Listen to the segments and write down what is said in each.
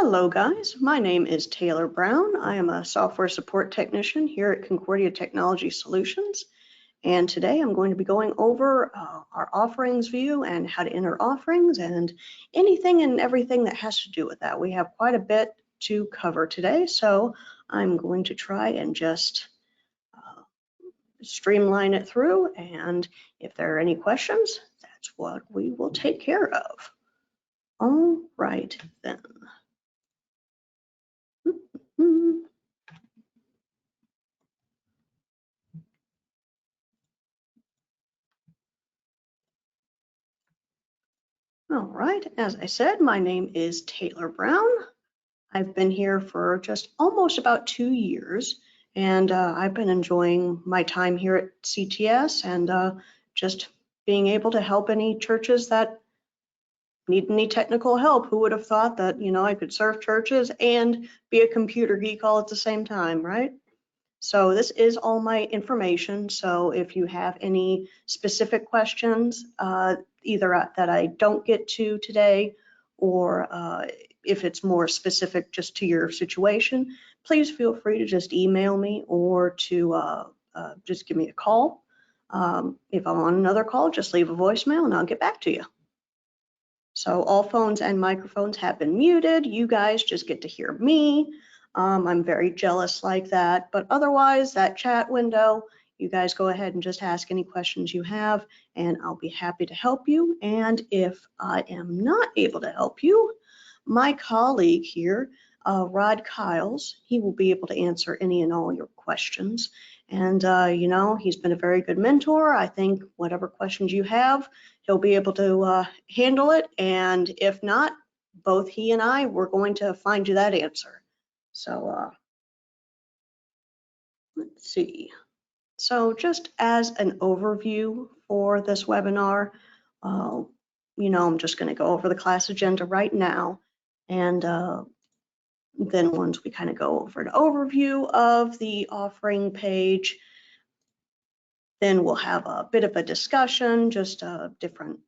Hello guys, my name is Taylor Brown. I am a software support technician here at Concordia Technology Solutions, and today I'm going to be going over our offerings view and how to enter offerings and anything and everything that has to do with that. We have quite a bit to cover today, so I'm going to try and just streamline it through, and if there are any questions, that's what we will take care of. All right then. All right, as I said, my name is Taylor Brown. I've been here for just almost about 2 years, and I've been enjoying my time here at CTS and just being able to help any churches that need any technical help. Who would have thought that, you know, I could serve churches and be a computer geek all at the same time, right? So this is all my information. So if you have any specific questions, either that I don't get to today, or if it's more specific just to your situation, please feel free to just email me or to just give me a call. If I'm on another call, just leave a voicemail and I'll get back to you. So all phones and microphones have been muted. You guys just get to hear me. I'm very jealous like that, but otherwise that chat window, you guys go ahead and just ask any questions you have and I'll be happy to help you. And if I am not able to help you, my colleague here, Rod Kiles, he will be able to answer any and all your questions. And you know, he's been a very good mentor. I think whatever questions you have, he'll be able to handle it. And if not, both he and I, we're going to find you that answer. So let's see. So just as an overview for this webinar, you know, I'm just going to go over the class agenda right now. And then once we kind of go over an overview of the offering page, then we'll have a bit of a discussion, just different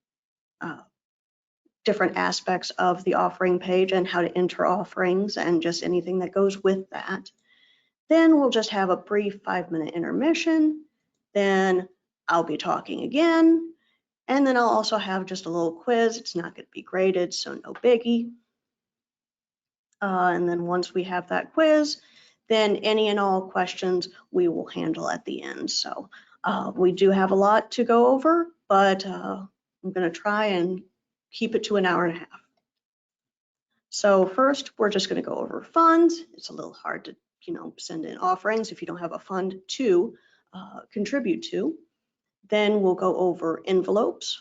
aspects of the offering page and how to enter offerings and just anything that goes with that. Then we'll just have a brief 5-minute intermission. Then I'll be talking again. And then I'll also have just a little quiz. It's not going to be graded, so no biggie. And then once we have that quiz, then any and all questions we will handle at the end. So we do have a lot to go over, but I'm going to try and keep it to an hour and a half. So first, we're just going to go over funds. It's a little hard to, you know, send in offerings if you don't have a fund to contribute to. Then we'll go over envelopes,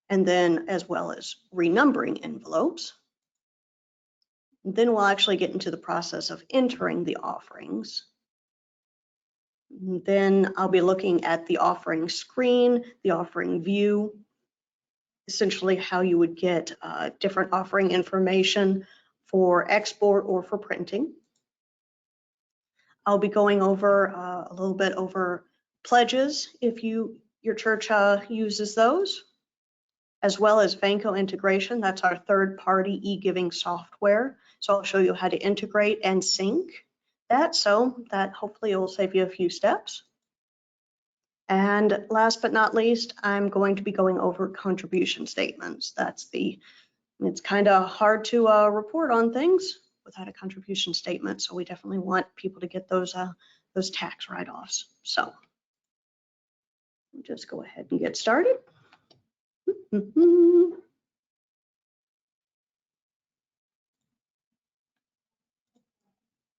and then as well as renumbering envelopes. Then we'll actually get into the process of entering the offerings. Then I'll be looking at the offering screen, the offering view, essentially how you would get different offering information for export or for printing. I'll be going over a little bit over pledges if your church uses those, as well as Vanco Integration. That's our third-party e-giving software. So I'll show you how to integrate and sync that, so that hopefully will save you a few steps. And last but not least, I'm going to be going over contribution statements. It's kind of hard to report on things without a contribution statement, so we definitely want people to get those tax write-offs. So we'll just go ahead and get started.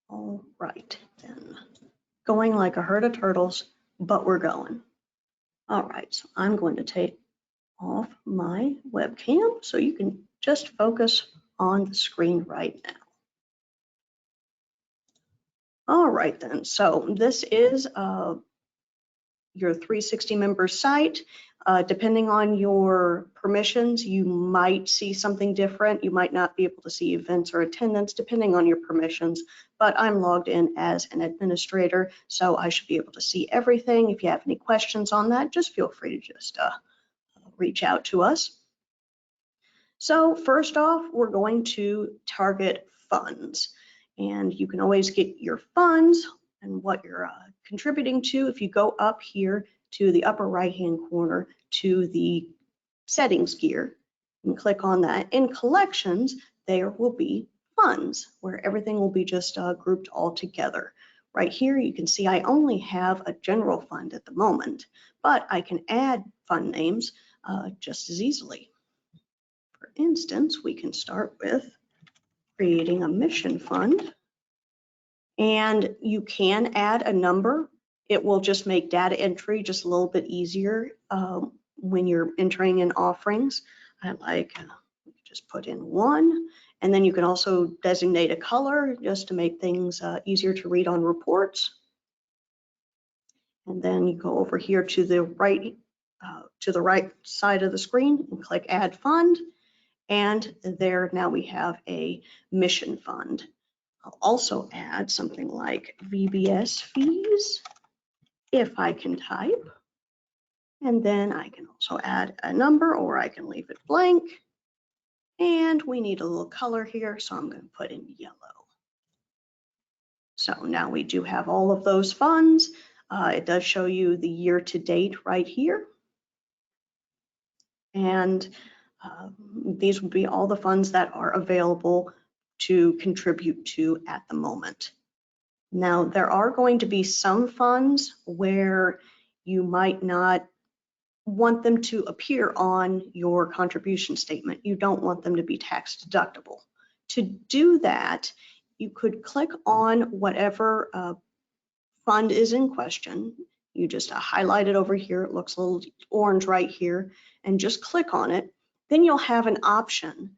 All right, then. Going like a herd of turtles, but we're going. All right, so I'm going to take off my webcam so you can just focus on the screen right now. All right, then. So this is your 360 member site. Depending on your permissions, you might see something different. You might not be able to see events or attendance depending on your permissions, but I'm logged in as an administrator, so I should be able to see everything. If you have any questions on that, just feel free to just reach out to us. So first off, we're going to target funds. And you can always get your funds and what you're contributing to if you go up here to the upper right-hand corner to the settings gear and click on that. In collections, there will be funds where everything will be just grouped all together. Right here, you can see I only have a general fund at the moment, but I can add fund names just as easily. For instance, we can start with creating a mission fund, and you can add a number. It will just make data entry just a little bit easier when you're entering in offerings. I like just put in 1, and then you can also designate a color just to make things easier to read on reports. And then you go over here to the right side of the screen and click Add Fund. And there now we have a mission fund. I'll also add something like VBS fees if I can type. And then I can also add a number, or I can leave it blank. And we need a little color here, so I'm going to put in yellow. So now we do have all of those funds. It does show you the year to date right here. And these would be all the funds that are available to contribute to at the moment. Now, there are going to be some funds where you might not want them to appear on your contribution statement. You don't want them to be tax deductible. To do that, you could click on whatever fund is in question. You just highlight it over here. It looks a little orange right here, and just click on it. Then you'll have an option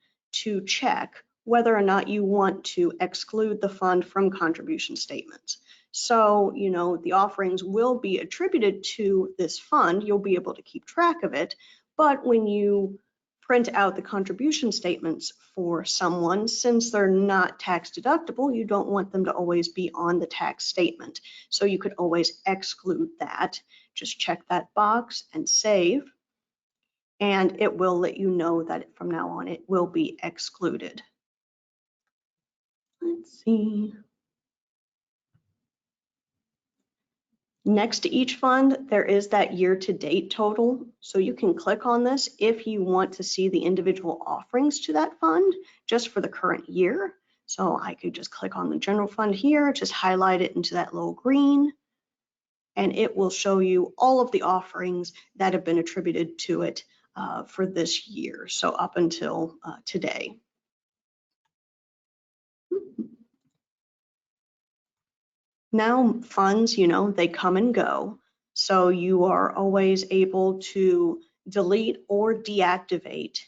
to check whether or not you want to exclude the fund from contribution statements. So, you know, the offerings will be attributed to this fund. You'll be able to keep track of it. But when you print out the contribution statements for someone, since they're not tax deductible, you don't want them to always be on the tax statement. So you could always exclude that. Just check that box and save, and it will let you know that from now on it will be excluded. Let's see. Next to each fund, there is that year-to-date total. So you can click on this if you want to see the individual offerings to that fund just for the current year. So I could just click on the general fund here, just highlight it into that little green, and it will show you all of the offerings that have been attributed to it for this year, so up until today. Now funds, you know, they come and go, so you are always able to delete or deactivate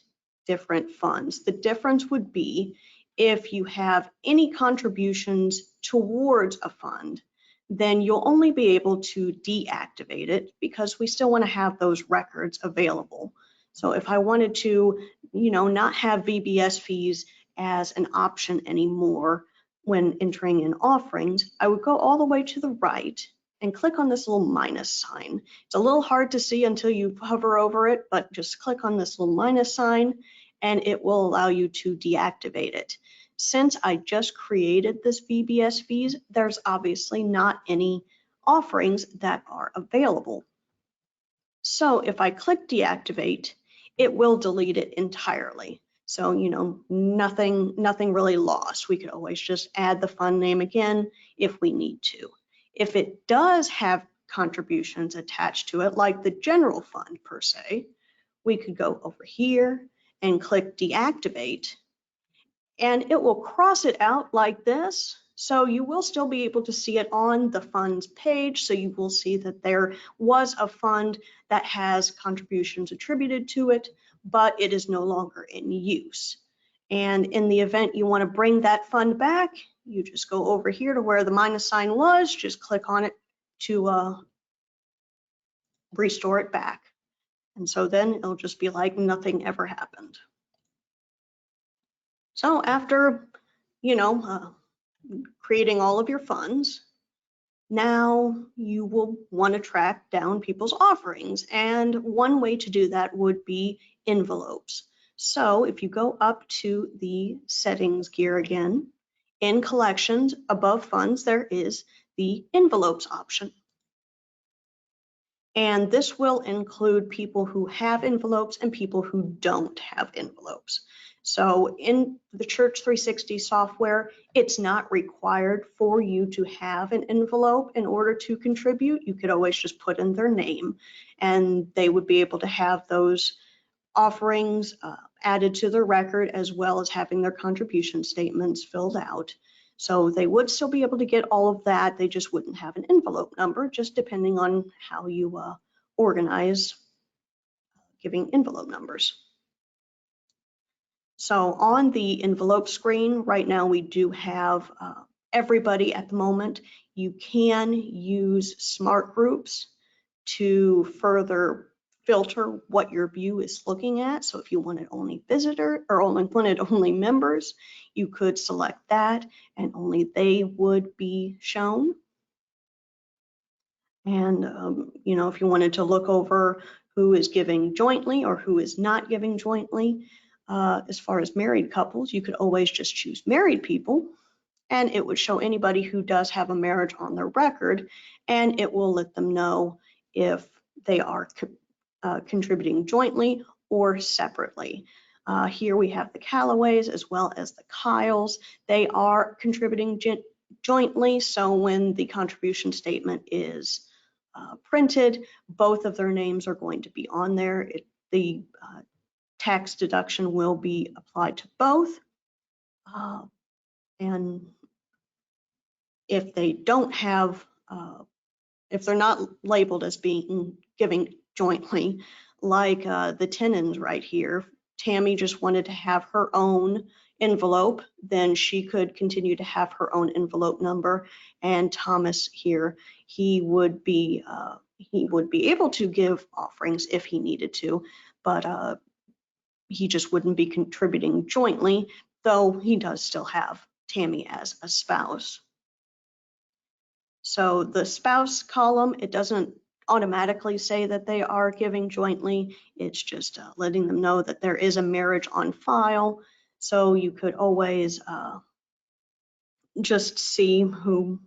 different funds. The difference would be if you have any contributions towards a fund, then you'll only be able to deactivate it because we still want to have those records available. So if I wanted to, you know, not have VBS fees as an option anymore when entering in offerings, I would go all the way to the right and click on this little minus sign. It's a little hard to see until you hover over it, but just click on this little minus sign and it will allow you to deactivate it. Since I just created this VBS fees, there's obviously not any offerings that are available. So if I click deactivate, it will delete it entirely. So, you know, nothing really lost. We could always just add the fund name again if we need to. If it does have contributions attached to it, like the general fund per se, we could go over here and click deactivate, and it will cross it out like this. So you will still be able to see it on the funds page. So you will see that there was a fund that has contributions attributed to it, but it is no longer in use. And in the event you want to bring that fund back, you just go over here to where the minus sign was, just click on it to restore it back. And so then it'll just be like nothing ever happened. So after, you know, creating all of your funds, now you will want to track down people's offerings. And one way to do that would be envelopes. So if you go up to the settings gear again, in collections above funds, there is the envelopes option. And this will include people who have envelopes and people who don't have envelopes. So in the Church360 software, it's not required for you to have an envelope in order to contribute. You could always just put in their name and they would be able to have those offerings added to their record, as well as having their contribution statements filled out. So they would still be able to get all of that. They just wouldn't have an envelope number, just depending on how you organize giving envelope numbers. So on the envelope screen right now, we do have everybody at the moment. You can use smart groups to further filter what your view is looking at. So if you wanted only visitor or wanted only members, you could select that and only they would be shown. And you know, if you wanted to look over who is giving jointly or who is not giving jointly, as far as married couples, you could always just choose married people and it would show anybody who does have a marriage on their record, and it will let them know if they are contributing jointly or separately. Here we have the Callaways as well as the Kyles. They are contributing jointly, so when the contribution statement is printed, both of their names are going to be on there. The tax deduction will be applied to both. And if they don't have, if they're not labeled as being giving jointly, like the Tenons right here, Tammy just wanted to have her own envelope, then she could continue to have her own envelope number. And Thomas here, he would be able to give offerings if he needed to, but he just wouldn't be contributing jointly, though he does still have Tammy as a spouse. So the spouse column, it doesn't automatically say that they are giving jointly. It's just letting them know that there is a marriage on file. So you could always just see who,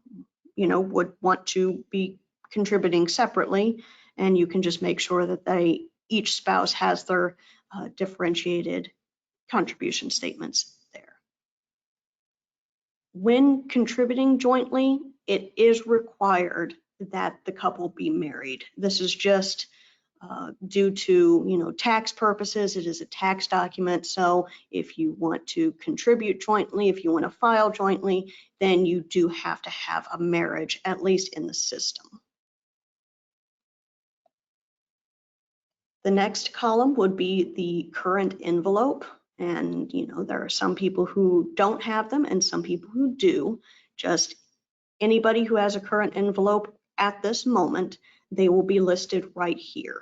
you know, would want to be contributing separately, and you can just make sure that each spouse has their differentiated contribution statements there. When contributing jointly, it is required that the couple be married. This is just due to, you know, tax purposes. It is a tax document, so if you want to contribute jointly, if you want to file jointly, then you do have to have a marriage, at least in the system. The next column would be the current envelope. And, you know, there are some people who don't have them and some people who do. Just anybody who has a current envelope at this moment, they will be listed right here.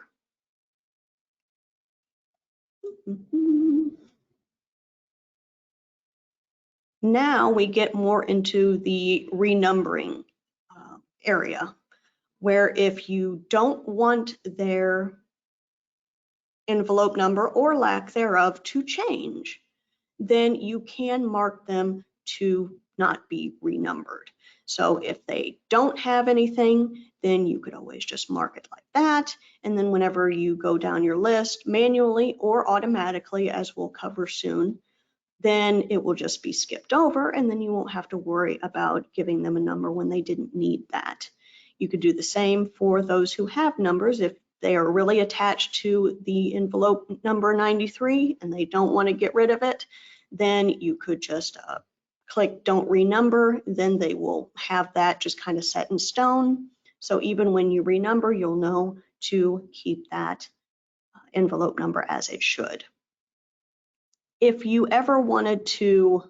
Now we get more into the renumbering area, where if you don't want their envelope number or lack thereof to change, then you can mark them to not be renumbered. So if they don't have anything, then you could always just mark it like that. And then whenever you go down your list manually or automatically, as we'll cover soon, then it will just be skipped over, and then you won't have to worry about giving them a number when they didn't need that. You could do the same for those who have numbers. If they are really attached to the envelope number 93 and they don't want to get rid of it, then you could just click don't renumber, then they will have that just kind of set in stone. So even when you renumber, you'll know to keep that envelope number as it should. If you ever wanted to,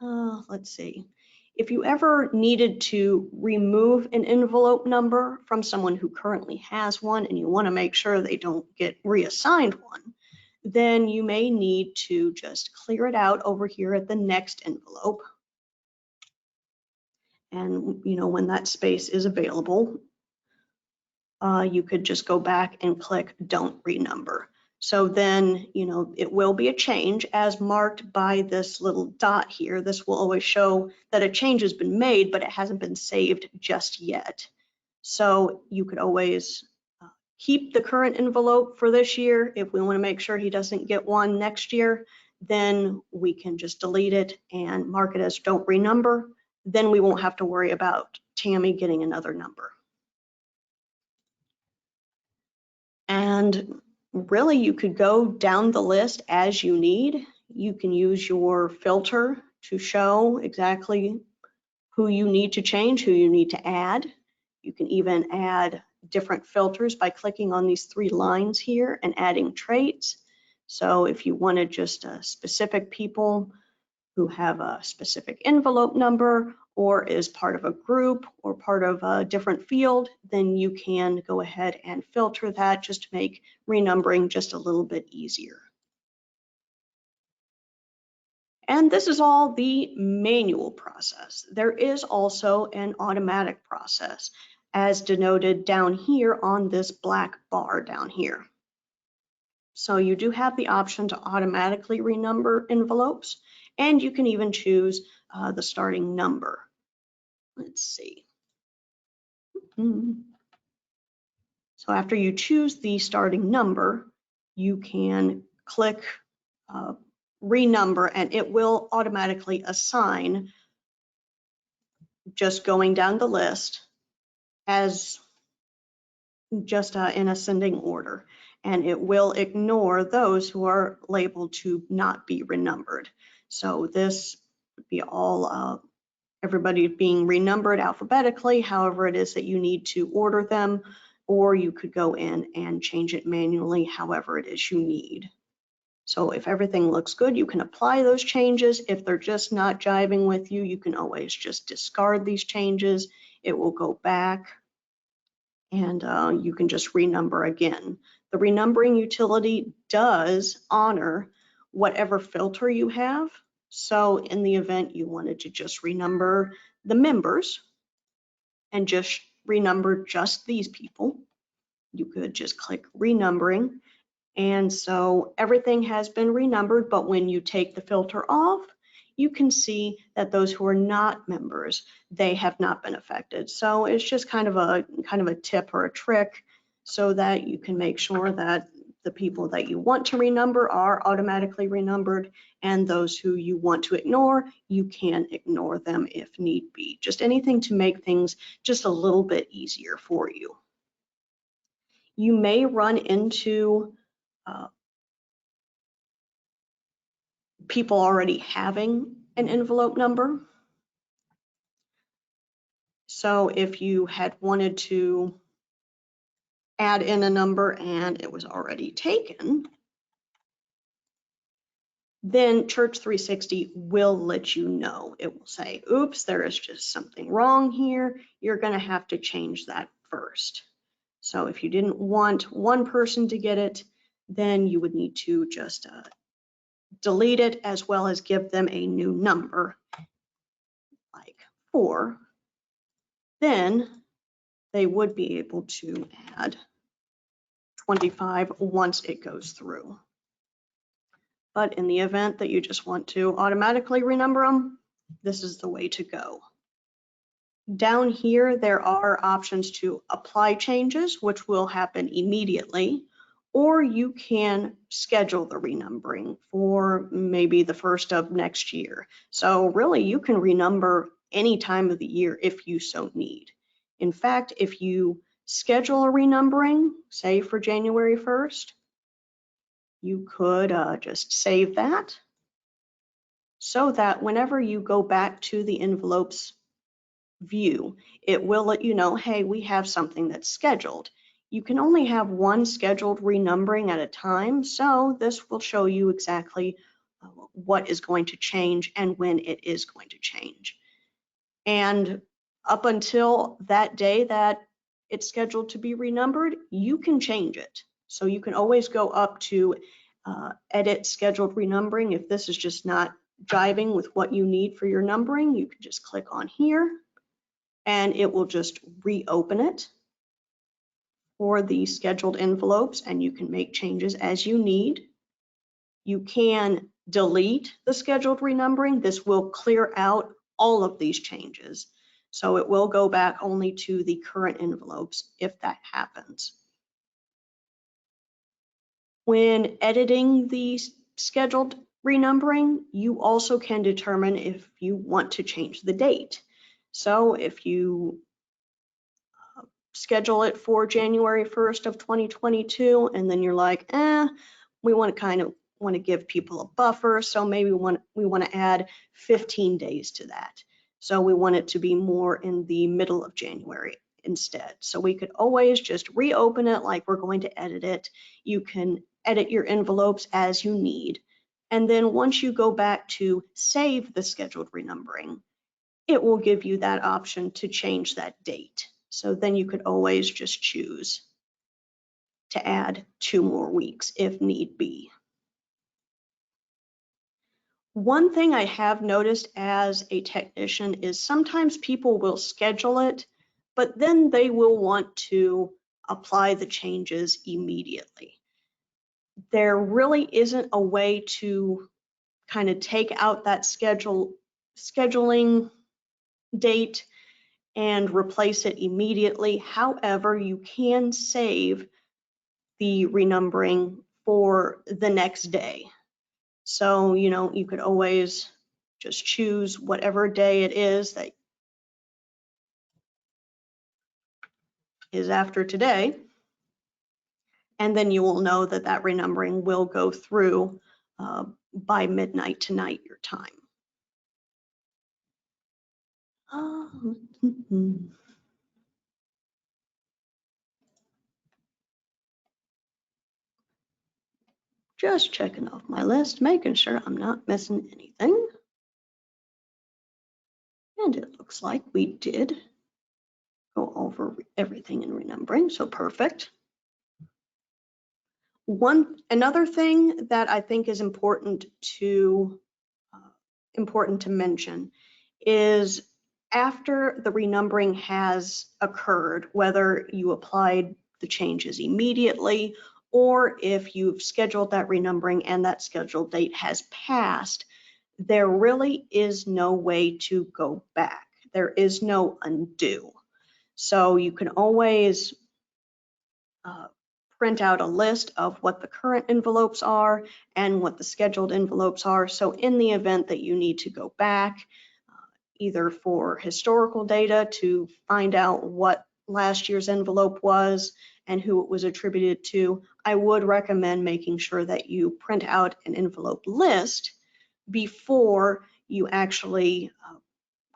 let's see, if you ever needed to remove an envelope number from someone who currently has one and you want to make sure they don't get reassigned one, then you may need to just clear it out over here at the next envelope. And, you know, when that space is available, you could just go back and click don't renumber. So then, it will be a change as marked by this little dot here. This will always show that a change has been made, but it hasn't been saved just yet. So you could always keep the current envelope for this year. If we want to make sure he doesn't get one next year, then we can just delete it and mark it as don't renumber. Then we won't have to worry about Tammy getting another number. And really, you could go down the list as you need. You can use your filter to show exactly who you need to change, who you need to add. You can even add different filters by clicking on these 3 lines here and adding traits. So if you wanted just specific people who have a specific envelope number or is part of a group or part of a different field, then you can go ahead and filter that just to make renumbering just a little bit easier. And this is all the manual process. There is also an automatic process, as denoted down here on this black bar down here. So you do have the option to automatically renumber envelopes, and you can even choose the starting number. Let's see. So after you choose the starting number, you can click renumber, and it will automatically assign, just going down the list, as just in ascending order, and it will ignore those who are labeled to not be renumbered. So this would be all everybody being renumbered alphabetically, however it is that you need to order them, or you could go in and change it manually however it is you need. So if everything looks good, you can apply those changes. If they're just not jiving with you, you can always just discard these changes. It will go back, and you can just renumber again. The renumbering utility does honor whatever filter you have. So in the event you wanted to just renumber the members and just renumber just these people, you could just click renumbering. And so everything has been renumbered, but when you take the filter off, you can see that those who are not members, they have not been affected. So it's just kind of a tip or a trick so that you can make sure that the people that you want to renumber are automatically renumbered, and those who you want to ignore, you can ignore them if need be. Just anything to make things just a little bit easier for you. You may run into people already having an envelope number. So if you had wanted to add in a number and it was already taken, then Church360 will let you know. It will say, oops, there is just something wrong here. You're going to have to change that first. So if you didn't want one person to get it, then you would need to just delete it, as well as give them a new number, like 4. Then they would be able to add 25 once it goes through. But in the event that you just want to automatically renumber them, this is the way to go. Down here, there are options to apply changes, which will happen immediately, or you can schedule the renumbering for maybe the 1st of next year. So really, you can renumber any time of the year if you so need. In fact, if you schedule a renumbering, say for January 1st, you could just save that so that whenever you go back to the envelopes view, it will let you know, hey, we have something that's scheduled. You can only have one scheduled renumbering at a time, so this will show you exactly what is going to change and when it is going to change. And up until that day that it's scheduled to be renumbered, you can change it. So you can always go up to edit scheduled renumbering. If this is just not jiving with what you need for your numbering, you can just click on here and it will just reopen it. for the scheduled envelopes, and you can make changes as you need. You can delete the scheduled renumbering. This will clear out all of these changes. So it will go back only to the current envelopes if that happens. When editing the scheduled renumbering, you also can determine if you want to change the date. So if you schedule it for January 1st of 2022, and then you're like, we want to give people a buffer, so maybe we want to add 15 days to that. So we want it to be more in the middle of January instead. So we could always just reopen it like we're going to edit it. You can edit your envelopes as you need. And then once you go back to save the scheduled renumbering, it will give you that option to change that date. So then you could always just choose to add 2 more weeks if need be. One thing I have noticed as a technician is sometimes people will schedule it, but then they will want to apply the changes immediately. There really isn't a way to kind of take out that scheduling date and replace it immediately. However, you can save the renumbering for the next day. So, you could always just choose whatever day it is that is after today, and then you will know that that renumbering will go through by midnight tonight your time. Just checking off my list, making sure I'm not missing anything. And it looks like we did go over everything in renumbering, so perfect. Another thing that I think is important to mention is after the renumbering has occurred, whether you applied the changes immediately or if you've scheduled that renumbering and that scheduled date has passed, there really is no way to go back. There is no undo. So you can always print out a list of what the current envelopes are and what the scheduled envelopes are. So in the event that you need to go back, either for historical data to find out what last year's envelope was and who it was attributed to, I would recommend making sure that you print out an envelope list before you actually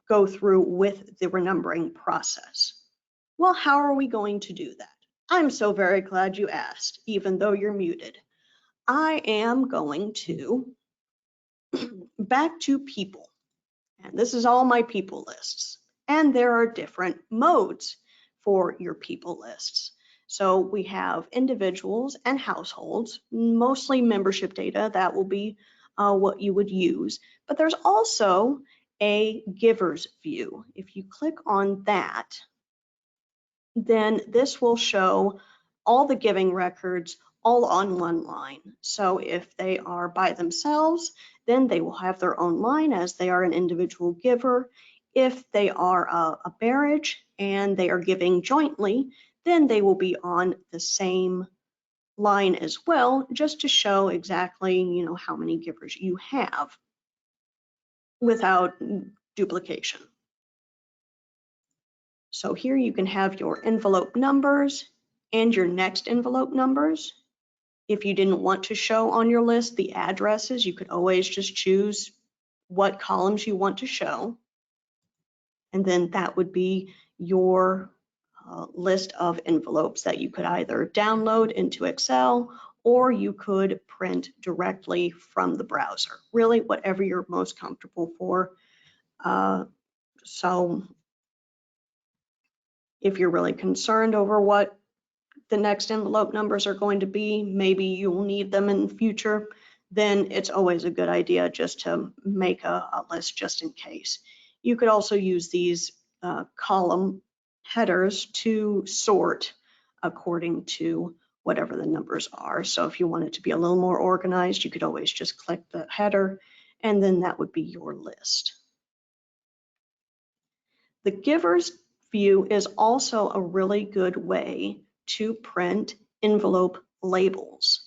go through with the renumbering process. Well, how are we going to do that? I'm so very glad you asked, even though you're muted. I am going to back to people, and this is all my people lists. And there are different modes for your people lists. So we have individuals and households, mostly membership data. That will be what you would use. But there's also a giver's view. If you click on that, then this will show all the giving records all on one line. So if they are by themselves, then they will have their own line as they are an individual giver. If they are a marriage and they are giving jointly, then they will be on the same line as well, just to show exactly, how many givers you have without duplication. So here you can have your envelope numbers and your next envelope numbers. If you didn't want to show on your list the addresses, you could always just choose what columns you want to show. And then that would be your list of envelopes that you could either download into Excel or you could print directly from the browser. Really, whatever you're most comfortable for. So if you're really concerned over what the next envelope numbers are going to be, maybe you'll need them in the future, then it's always a good idea just to make a list just in case. You could also use these column headers to sort according to whatever the numbers are. So if you want it to be a little more organized, you could always just click the header, and then that would be your list. The giver's view is also a really good way to print envelope labels.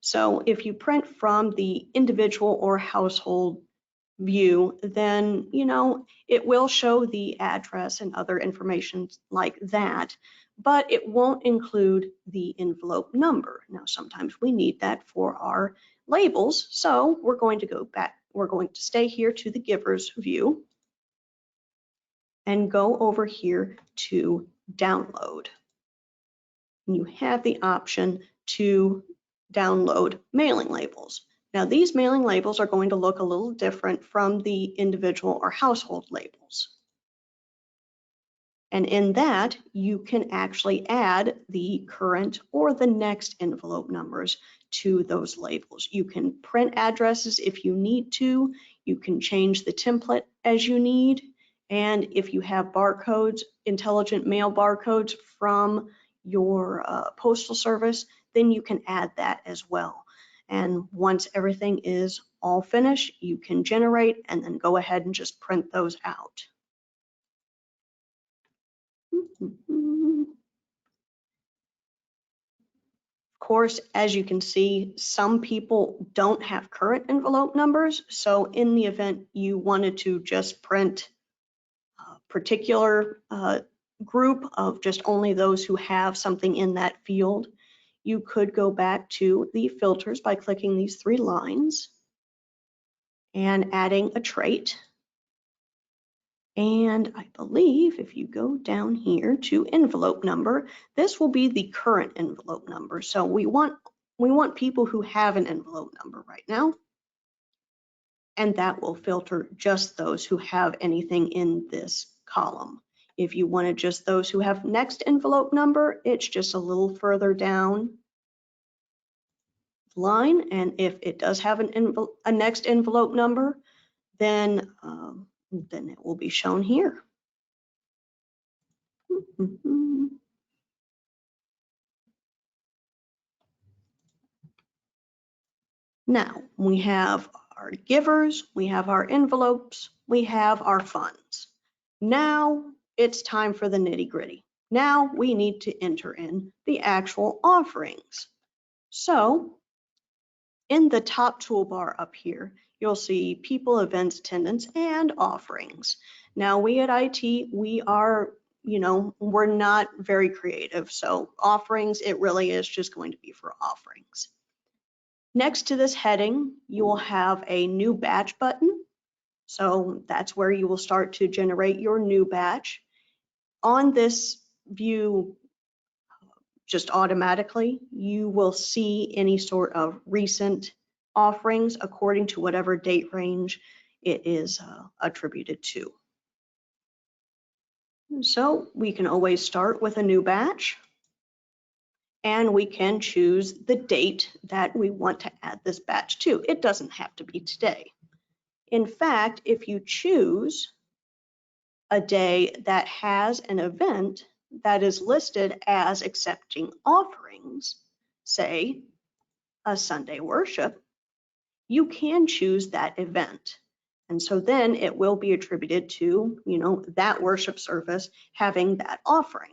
So if you print from the individual or household view, then it will show the address and other information like that, but it won't include the envelope number. Now sometimes we need that for our labels, so we're going to go back, we're going to stay here to the giver's view and go over here to download. And you have the option to download mailing labels. Now these mailing labels are going to look a little different from the individual or household labels. And in that, you can actually add the current or the next envelope numbers to those labels. You can print addresses if you need to. You can change the template as you need. And if you have barcodes, intelligent mail barcodes from your postal service, then you can add that as well. And once everything is all finished, you can generate and then go ahead and just print those out. Of course, as you can see, some people don't have current envelope numbers. So in the event you wanted to just print a particular group of just only those who have something in that field, you could go back to the filters by clicking these three lines and adding a trait. And I believe if you go down here to envelope number, this will be the current envelope number. So we want people who have an envelope number right now. And that will filter just those who have anything in this column. If you wanted just those who have next envelope number, it's just a little further down the line. And if it does have a next envelope number, then it will be shown here. Now, we have our givers, we have our envelopes, we have our funds. Now it's time for the nitty-gritty. Now we need to enter in the actual offerings. So in the top toolbar up here, you'll see people, events, attendance, and offerings. Now we at IT, we are, we're not very creative. So offerings, it really is just going to be for offerings. Next to this heading, you will have a new batch button. So that's where you will start to generate your new batch. On this view, just automatically, you will see any sort of recent offerings according to whatever date range it is attributed to. So we can always start with a new batch, and we can choose the date that we want to add this batch to. It doesn't have to be today. In fact, if you choose a day that has an event that is listed as accepting offerings, say a Sunday worship, you can choose that event. And so then it will be attributed to, that worship service having that offering.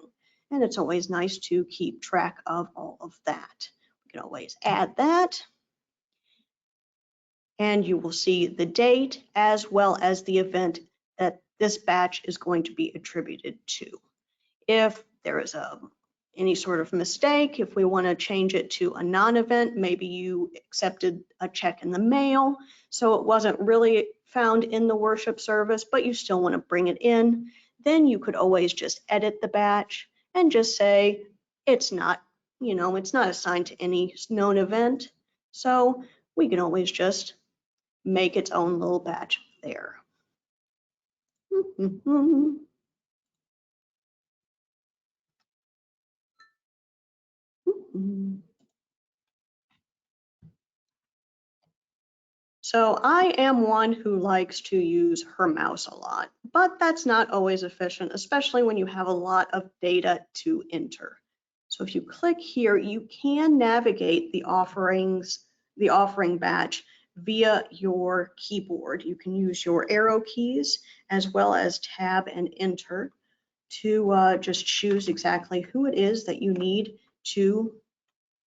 And it's always nice to keep track of all of that. We can always add that. And you will see the date as well as the event that this batch is going to be attributed to. If there is any sort of mistake, if we want to change it to a non-event, maybe you accepted a check in the mail, so it wasn't really found in the worship service, but you still want to bring it in, then you could always just edit the batch and just say it's not, it's not assigned to any known event. So we can always just make its own little batch there. So I am one who likes to use her mouse a lot, but that's not always efficient, especially when you have a lot of data to enter. So if you click here, you can navigate the offering batch via your keyboard. You can use your arrow keys as well as tab and enter to just choose exactly who it is that you need to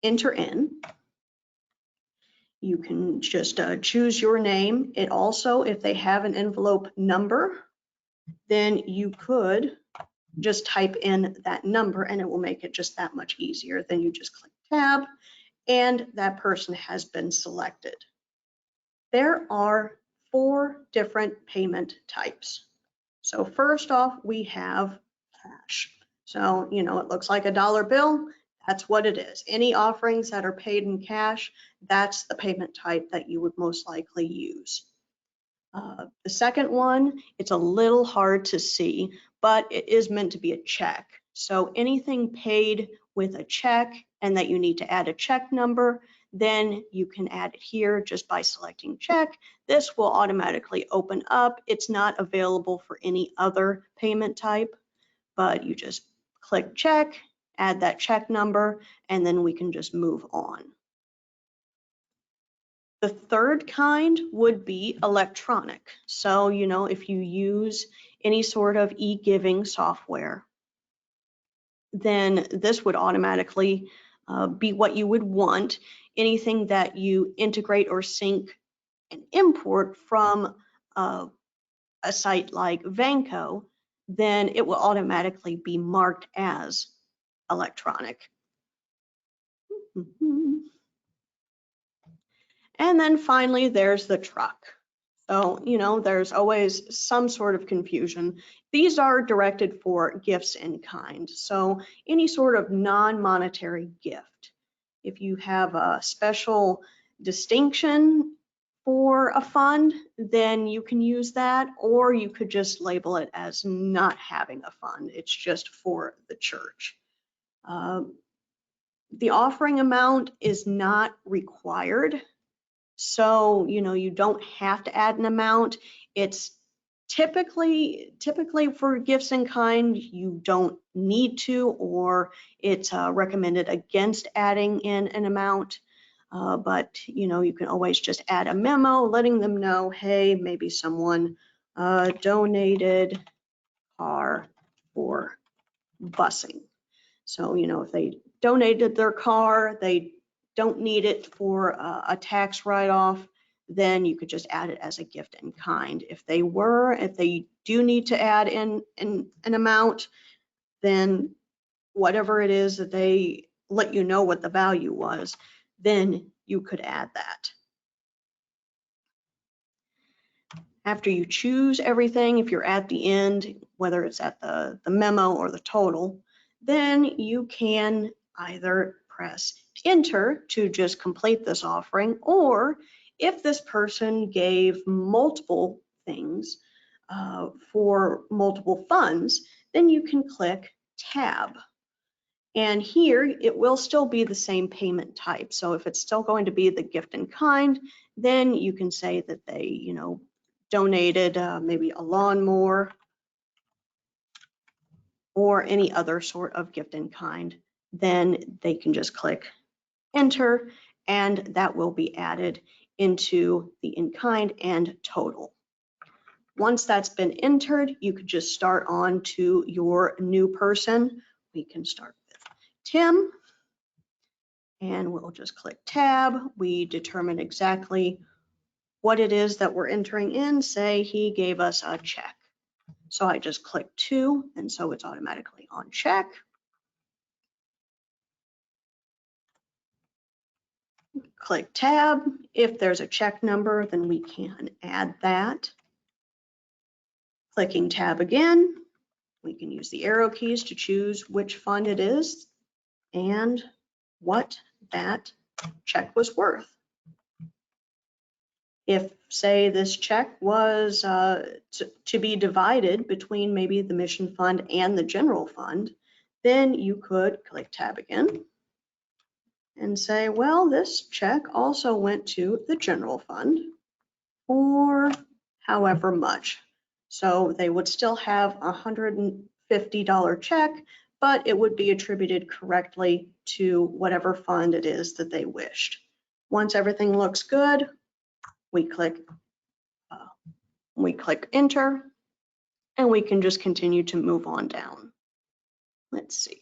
enter in. You can just choose your name. It also, if they have an envelope number, then you could just type in that number and it will make it just that much easier. Then you just click tab and that person has been selected. There are 4 different payment types. So first off, we have cash. So, you know, it looks like a dollar bill. That's what it is. Any offerings that are paid in cash, that's the payment type that you would most likely use. The second one, it's a little hard to see, but it is meant to be a check. So anything paid with a check and that you need to add a check number, then you can add it here just by selecting check. This will automatically open up. It's not available for any other payment type, but you just click check, add that check number, and then we can just move on. The third kind would be electronic. So, you know, if you use any sort of e-giving software, then this would automatically be what you would want. Anything that you integrate or sync and import from a site like Vanco, then it will automatically be marked as electronic. And then finally, there's the truck. So, you know, there's always some sort of confusion. These are directed for gifts in kind. So any sort of non-monetary gift. If you have a special distinction for a fund, then you can use that, or you could just label it as not having a fund. It's just for the church. The offering amount is not required. So, you know, you don't have to add an amount. It's typically for gifts in kind, you don't need to, or it's recommended against adding in an amount. But, you know, you can always just add a memo letting them know, hey, maybe someone donated car for busing. So, you know, if they donated their car, they don't need it for a tax write-off, then you could just add it as a gift in kind. If they do need to add in an amount, then whatever it is that they let you know what the value was, then you could add that. After you choose everything, if you're at the end, whether it's at the memo or the total, then you can either press enter to just complete this offering, or if this person gave multiple things for multiple funds, then you can click tab. And here it will still be the same payment type. So if it's still going to be the gift in kind, then you can say that they, you know, donated maybe a lawnmower or any other sort of gift in kind. Then they can just click enter and that will be added into the in kind and total. Once that's been entered, you could just start on to your new person. We can start with Tim and we'll just click tab. We determine exactly what it is that we're entering in. Say he gave us a check. So I just click 2 and so it's automatically on check. Click tab. If there's a check number, then we can add that. Clicking tab again, we can use the arrow keys to choose which fund it is and what that check was worth. If, say, this check was to be divided between maybe the mission fund and the general fund, then you could click tab again and say, well, this check also went to the general fund for however much. So they would still have a $150 check, but it would be attributed correctly to whatever fund it is that they wished. Once everything looks good, we click enter, and we can just continue to move on down. Let's see.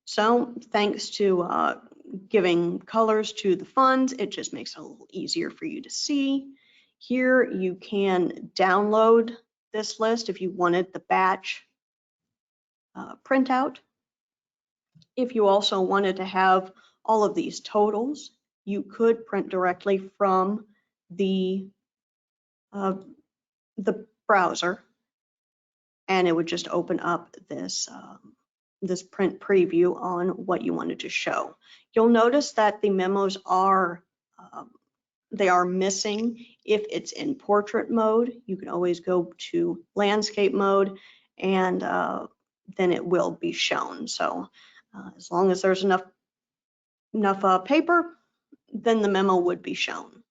So thanks to giving colors to the funds, it just makes it a little easier for you to see. Here you can download this list if you wanted the batch printout. If you also wanted to have all of these totals, you could print directly from the browser, and it would just open up this this print preview on what you wanted to show. You'll notice that the memos are they are missing if it's in portrait mode. You can always go to landscape mode, and then it will be shown. So as long as there's enough paper, then the memo would be shown.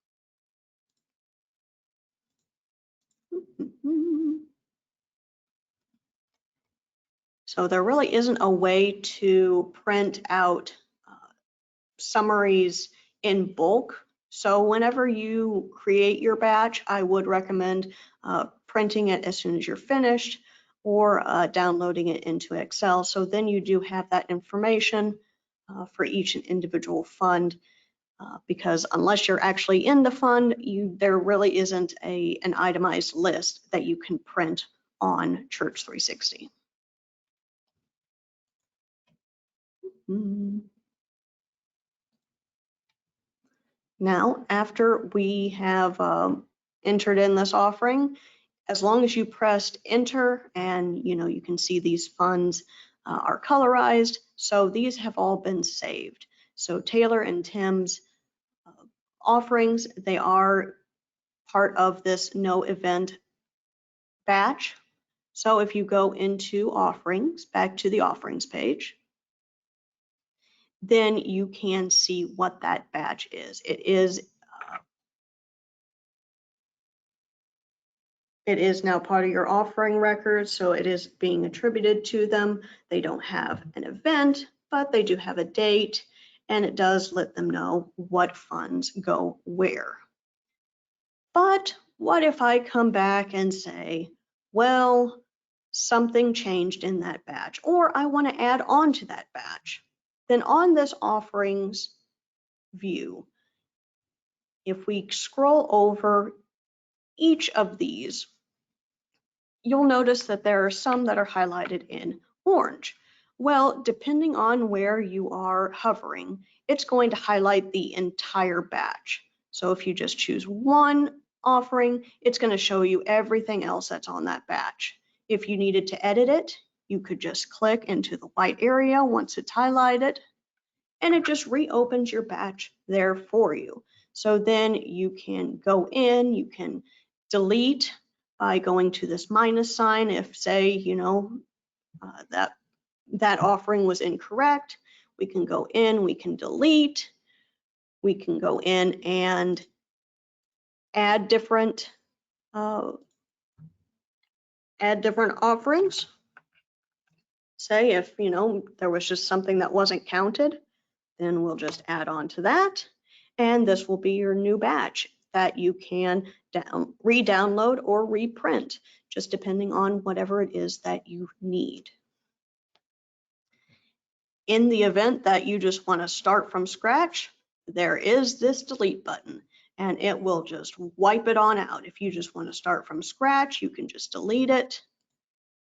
So there really isn't a way to print out summaries in bulk. So whenever you create your batch, I would recommend printing it as soon as you're finished, or downloading it into Excel. So then you do have that information for each individual fund, because unless you're actually in the fund, there really isn't an itemized list that you can print on Church360. Now, after we have entered in this offering, as long as you pressed enter, and you can see these funds are colorized, so these have all been saved. So Taylor and Tim's offerings, they are part of this no event batch. So if you go into offerings, back to the offerings page, then you can see what that batch is. It is now part of your offering record, so it is being attributed to them. They don't have an event, but they do have a date, and it does let them know what funds go where. But what if I come back and say, well, something changed in that batch, or I want to add on to that batch? Then on this offerings view, if we scroll over each of these, you'll notice that there are some that are highlighted in orange. Well, depending on where you are hovering, it's going to highlight the entire batch. So if you just choose one offering, it's going to show you everything else that's on that batch. If you needed to edit it, you could just click into the white area once it's highlighted, and it just reopens your batch there for you. So then you can go in, you can delete by going to this minus sign. If, say, that offering was incorrect, we can go in, we can delete, we can go in and add different offerings. Say if there was just something that wasn't counted, then we'll just add on to that, and this will be your new batch that you can re-download or reprint, just depending on whatever it is that you need. In the event that you just want to start from scratch, there is this delete button, and it will just wipe it on out. If you just want to start from scratch, you can just delete it.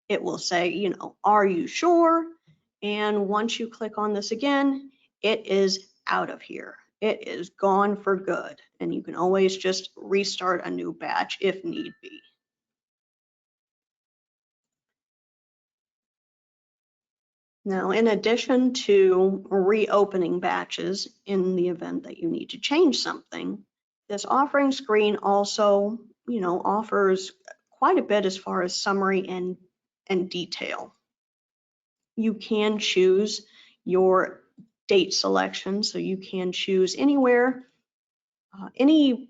It will say, are you sure? And once you click on this again, it is out of here. It is gone for good, and you can always just restart a new batch if need be. Now, in addition to reopening batches in the event that you need to change something, this offering screen also, offers quite a bit as far as summary and detail. You can choose your date selection, so you can choose anywhere, any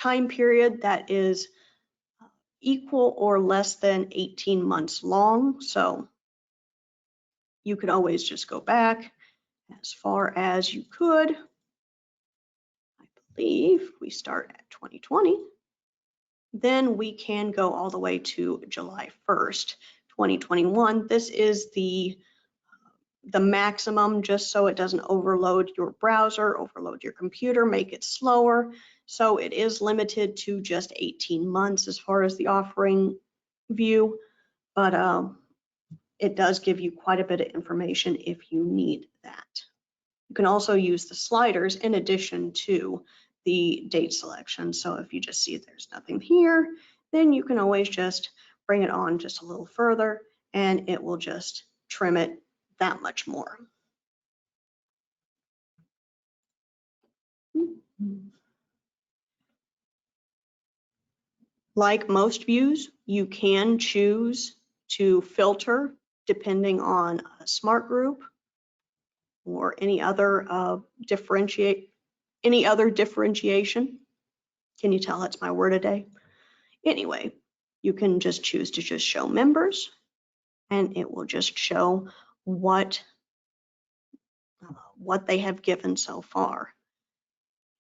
time period that is equal or less than 18 months long. So you could always just go back as far as you could. I believe we start at 2020. Then we can go all the way to July 1st, 2021. This is the maximum, just so it doesn't overload your browser, overload your computer, make it slower. So it is limited to just 18 months as far as the offering view, but it does give you quite a bit of information if you need that. You can also use the sliders in addition to the date selection. So if you just see there's nothing here, then you can always just bring it on just a little further and it will just trim it that much more. Like most views, you can choose to filter depending on a smart group or any other differentiation. Can you tell that's my word a day? Anyway, you can just choose to just show members, and it will just show what they have given so far.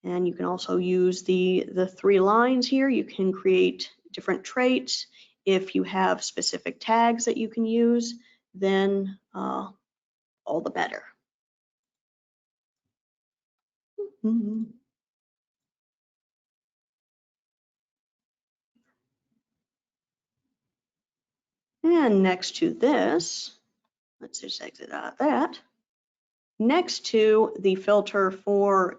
And you can also use the 3 lines here. You can create different traits. If you have specific tags that you can use, then all the better. And next to this, let's just exit out of that. Next to the filter for,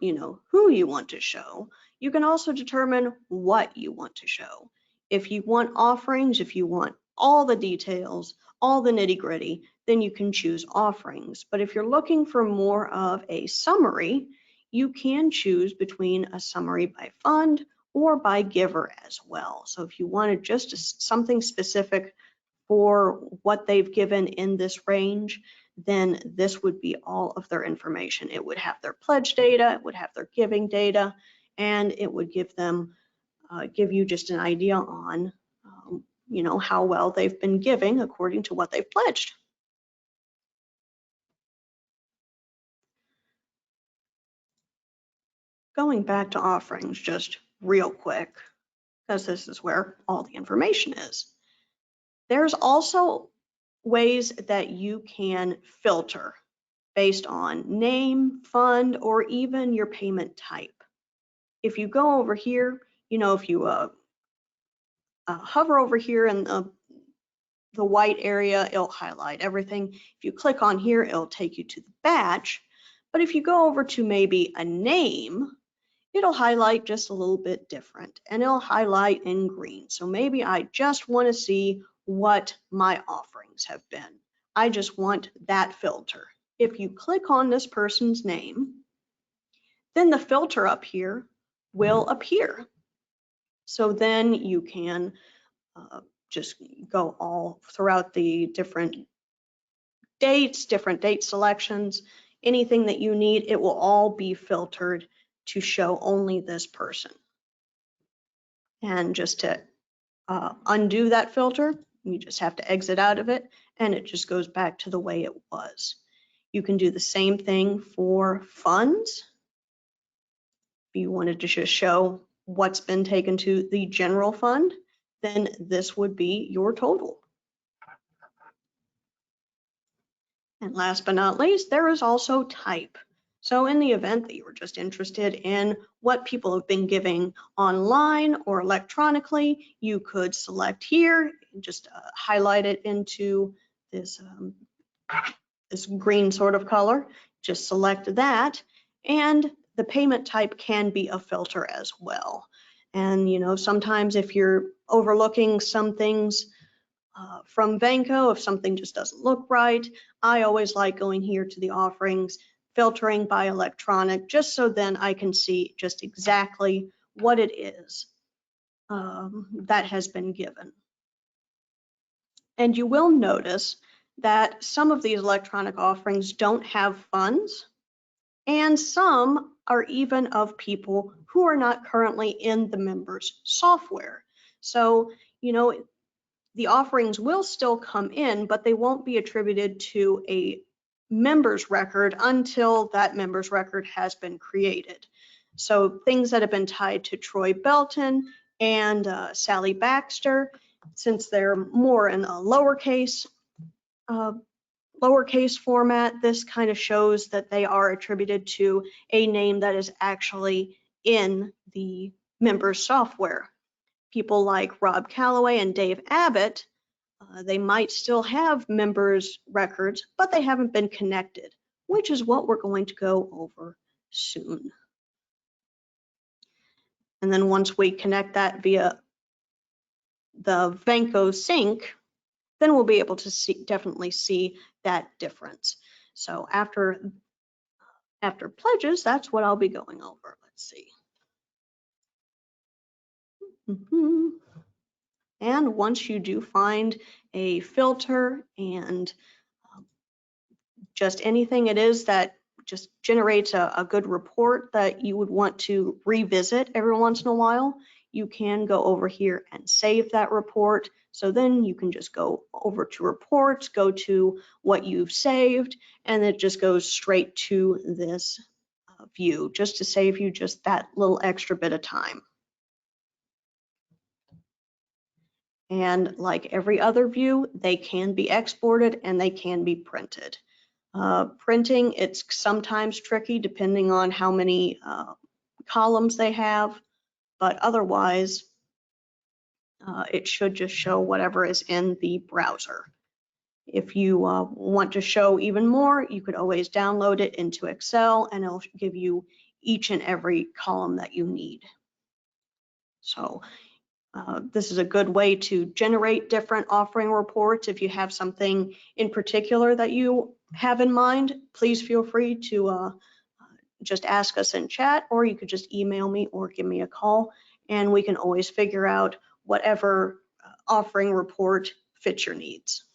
who you want to show, you can also determine what you want to show. If you want offerings, if you want all the details, all the nitty-gritty, then you can choose offerings. But if you're looking for more of a summary, you can choose between a summary by fund or by giver as well. So if you wanted just something specific for what they've given in this range, then this would be all of their information. It would have their pledge data, it would have their giving data, and it would give you just an idea on, how well they've been giving according to what they've pledged. Going back to offerings just real quick, because this is where all the information is. There's also ways that you can filter based on name, fund, or even your payment type. If you go over here, if you hover over here in the white area, it'll highlight everything. If you click on here, it'll take you to the batch. But if you go over to maybe a name, it'll highlight just a little bit different, and it'll highlight in green. So maybe I just want to see what my offerings have been. I just want that filter. If you click on this person's name, then the filter up here will appear. So then you can just go all throughout the different dates, different date selections, anything that you need, it will all be filtered to show only this person. And just to undo that filter, you just have to exit out of it, and it just goes back to the way it was. You can do the same thing for funds. If you wanted to just show what's been taken to the general fund, then this would be your total. And last but not least, there is also type. So in the event that you were just interested in what people have been giving online or electronically, you could select here and just highlight it into this, this green sort of color. Just select that, and the payment type can be a filter as well. And sometimes if you're overlooking some things from Vanco, if something just doesn't look right, I always like going here to the offerings, filtering by electronic, just so then I can see just exactly what it is that has been given. And you will notice that some of these electronic offerings don't have funds, and some are even of people who are not currently in the members' software. So the offerings will still come in, but they won't be attributed to a member's record until that member's record has been created. So things that have been tied to Troy Belton and Sally Baxter, since they're more in a lowercase format, this kind of shows that they are attributed to a name that is actually in the member's software. People like Rob Calloway and Dave Abbott, they might still have members' records, but they haven't been connected, which is what we're going to go over soon. And then once we connect that via the Vanco sync, then we'll be able to definitely see that difference. So after pledges, that's what I'll be going over. Let's see. And once you do find a filter and just anything it is that just generates a good report that you would want to revisit every once in a while, you can go over here and save that report. So then you can just go over to reports, go to what you've saved, and it just goes straight to this view, just to save you just that little extra bit of time. And like every other view, they can be exported and they can be printed. Printing, it's sometimes tricky depending on how many columns they have, but otherwise it should just show whatever is in the browser. If you want to show even more, you could always download it into Excel and it'll give you each and every column that you need. So this is a good way to generate different offering reports. If you have something in particular that you have in mind, please feel free to just ask us in chat, or you could just email me or give me a call, and we can always figure out whatever offering report fits your needs.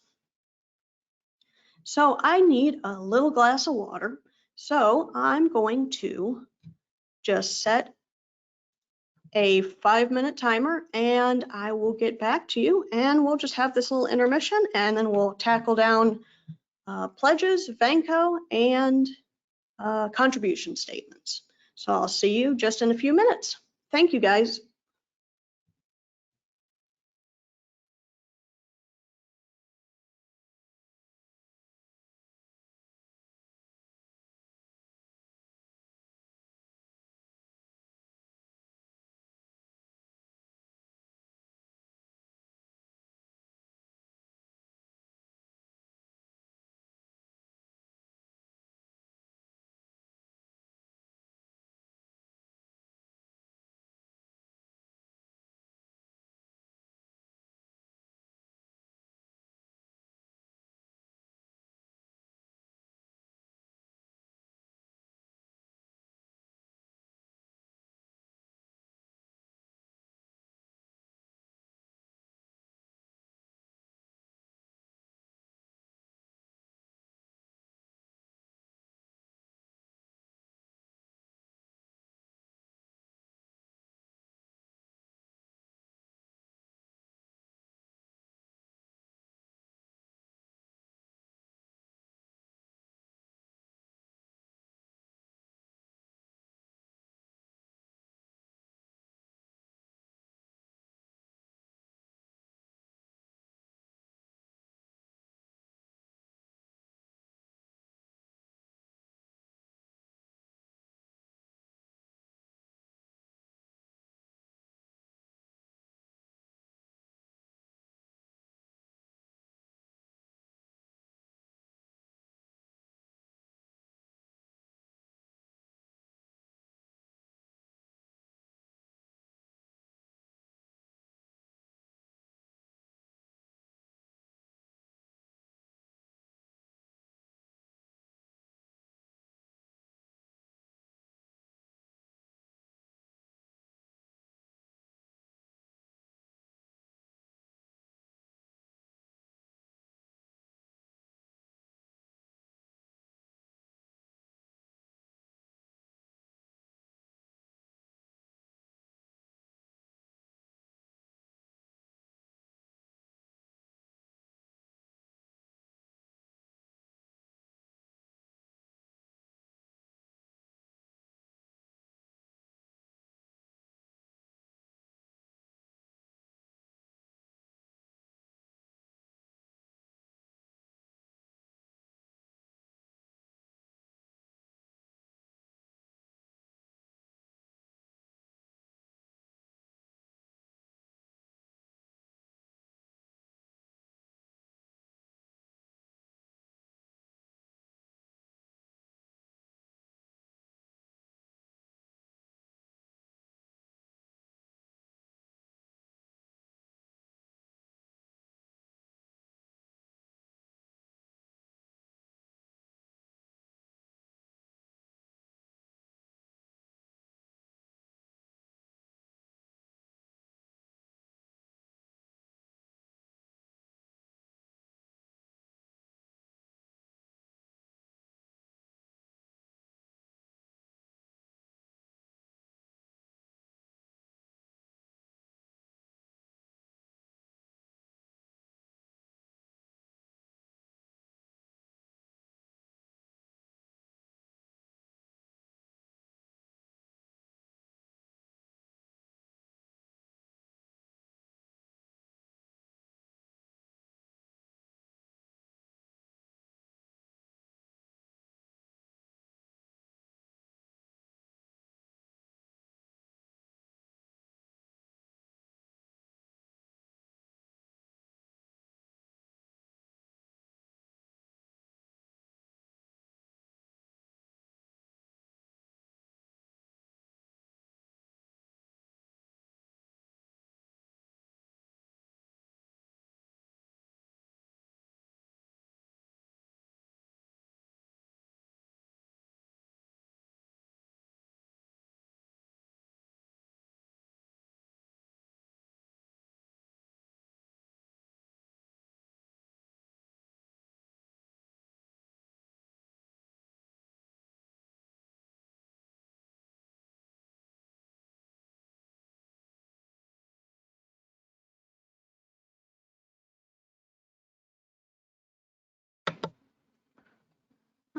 So I need a little glass of water, so I'm going to just set a 5-minute timer and I will get back to you, and we'll just have this little intermission and then we'll tackle down pledges, Vanco, and contribution statements. So I'll see you just in a few minutes. Thank you, guys.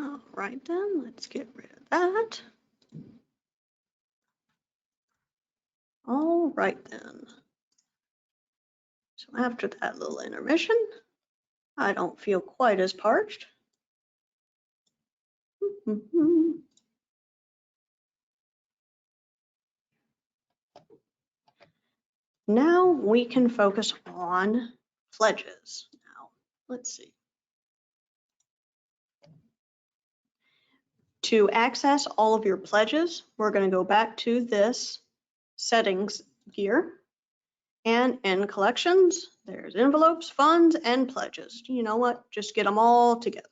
All right then, let's get rid of that. All right then. So after that little intermission, I don't feel quite as parched. Now we can focus on pledges. Now, let's see. To access all of your pledges, we're going to go back to this settings gear. And in collections, there's envelopes, funds, and pledges. You know what? Just get them all together.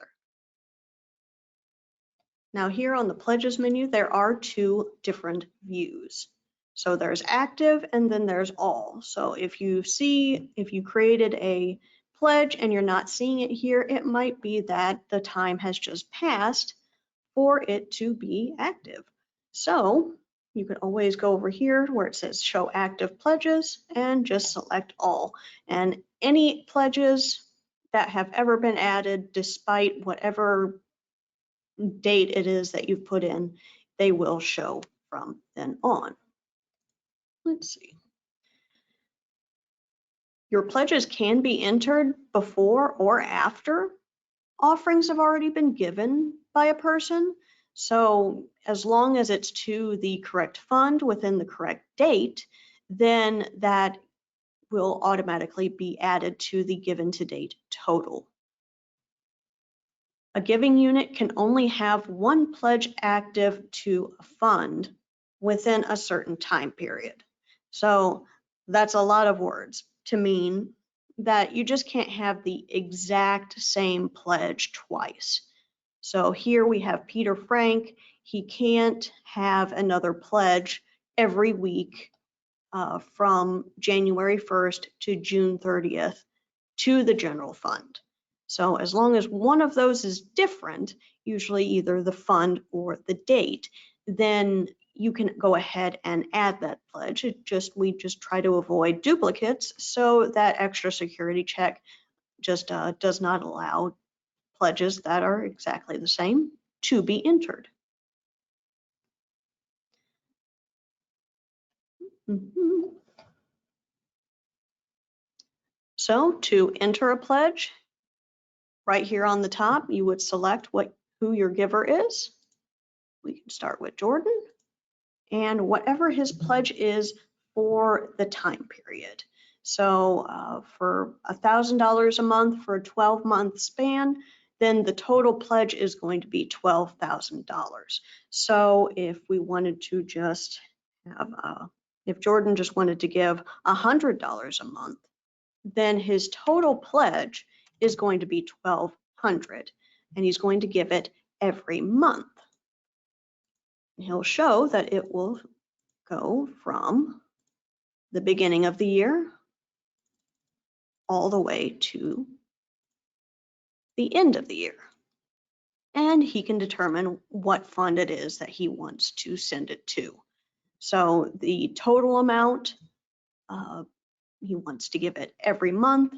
Now here on the pledges menu, there are two different views. So there's active and then there's all. So if you created a pledge and you're not seeing it here, it might be that the time has just passed for it to be active. So you can always go over here where it says show active pledges and just select all. And any pledges that have ever been added, despite whatever date it is that you've put in, they will show from then on. Let's see. Your pledges can be entered before or after offerings have already been given by a person. So as long as it's to the correct fund within the correct date, then that will automatically be added to the given to date total. A giving unit can only have one pledge active to a fund within a certain time period. So that's a lot of words to mean that you just can't have the exact same pledge twice. So here we have Peter Frank. He can't have another pledge every week from January 1st to June 30th to the general fund. So as long as one of those is different, usually either the fund or the date, then you can go ahead and add that pledge. We just try to avoid duplicates, so that extra security check just does not allow pledges that are exactly the same to be entered. So to enter a pledge, right here on the top, you would select who your giver is. We can start with Jordan, and whatever his pledge is for the time period. So for $1,000 a month for a 12-month span, then the total pledge is going to be $12,000. So if we wanted to just have, if Jordan just wanted to give $100 a month, then his total pledge is going to be $1,200, and he's going to give it every month. He'll show that it will go from the beginning of the year all the way to the end of the year. And he can determine what fund it is that he wants to send it to. So the total amount, he wants to give it every month,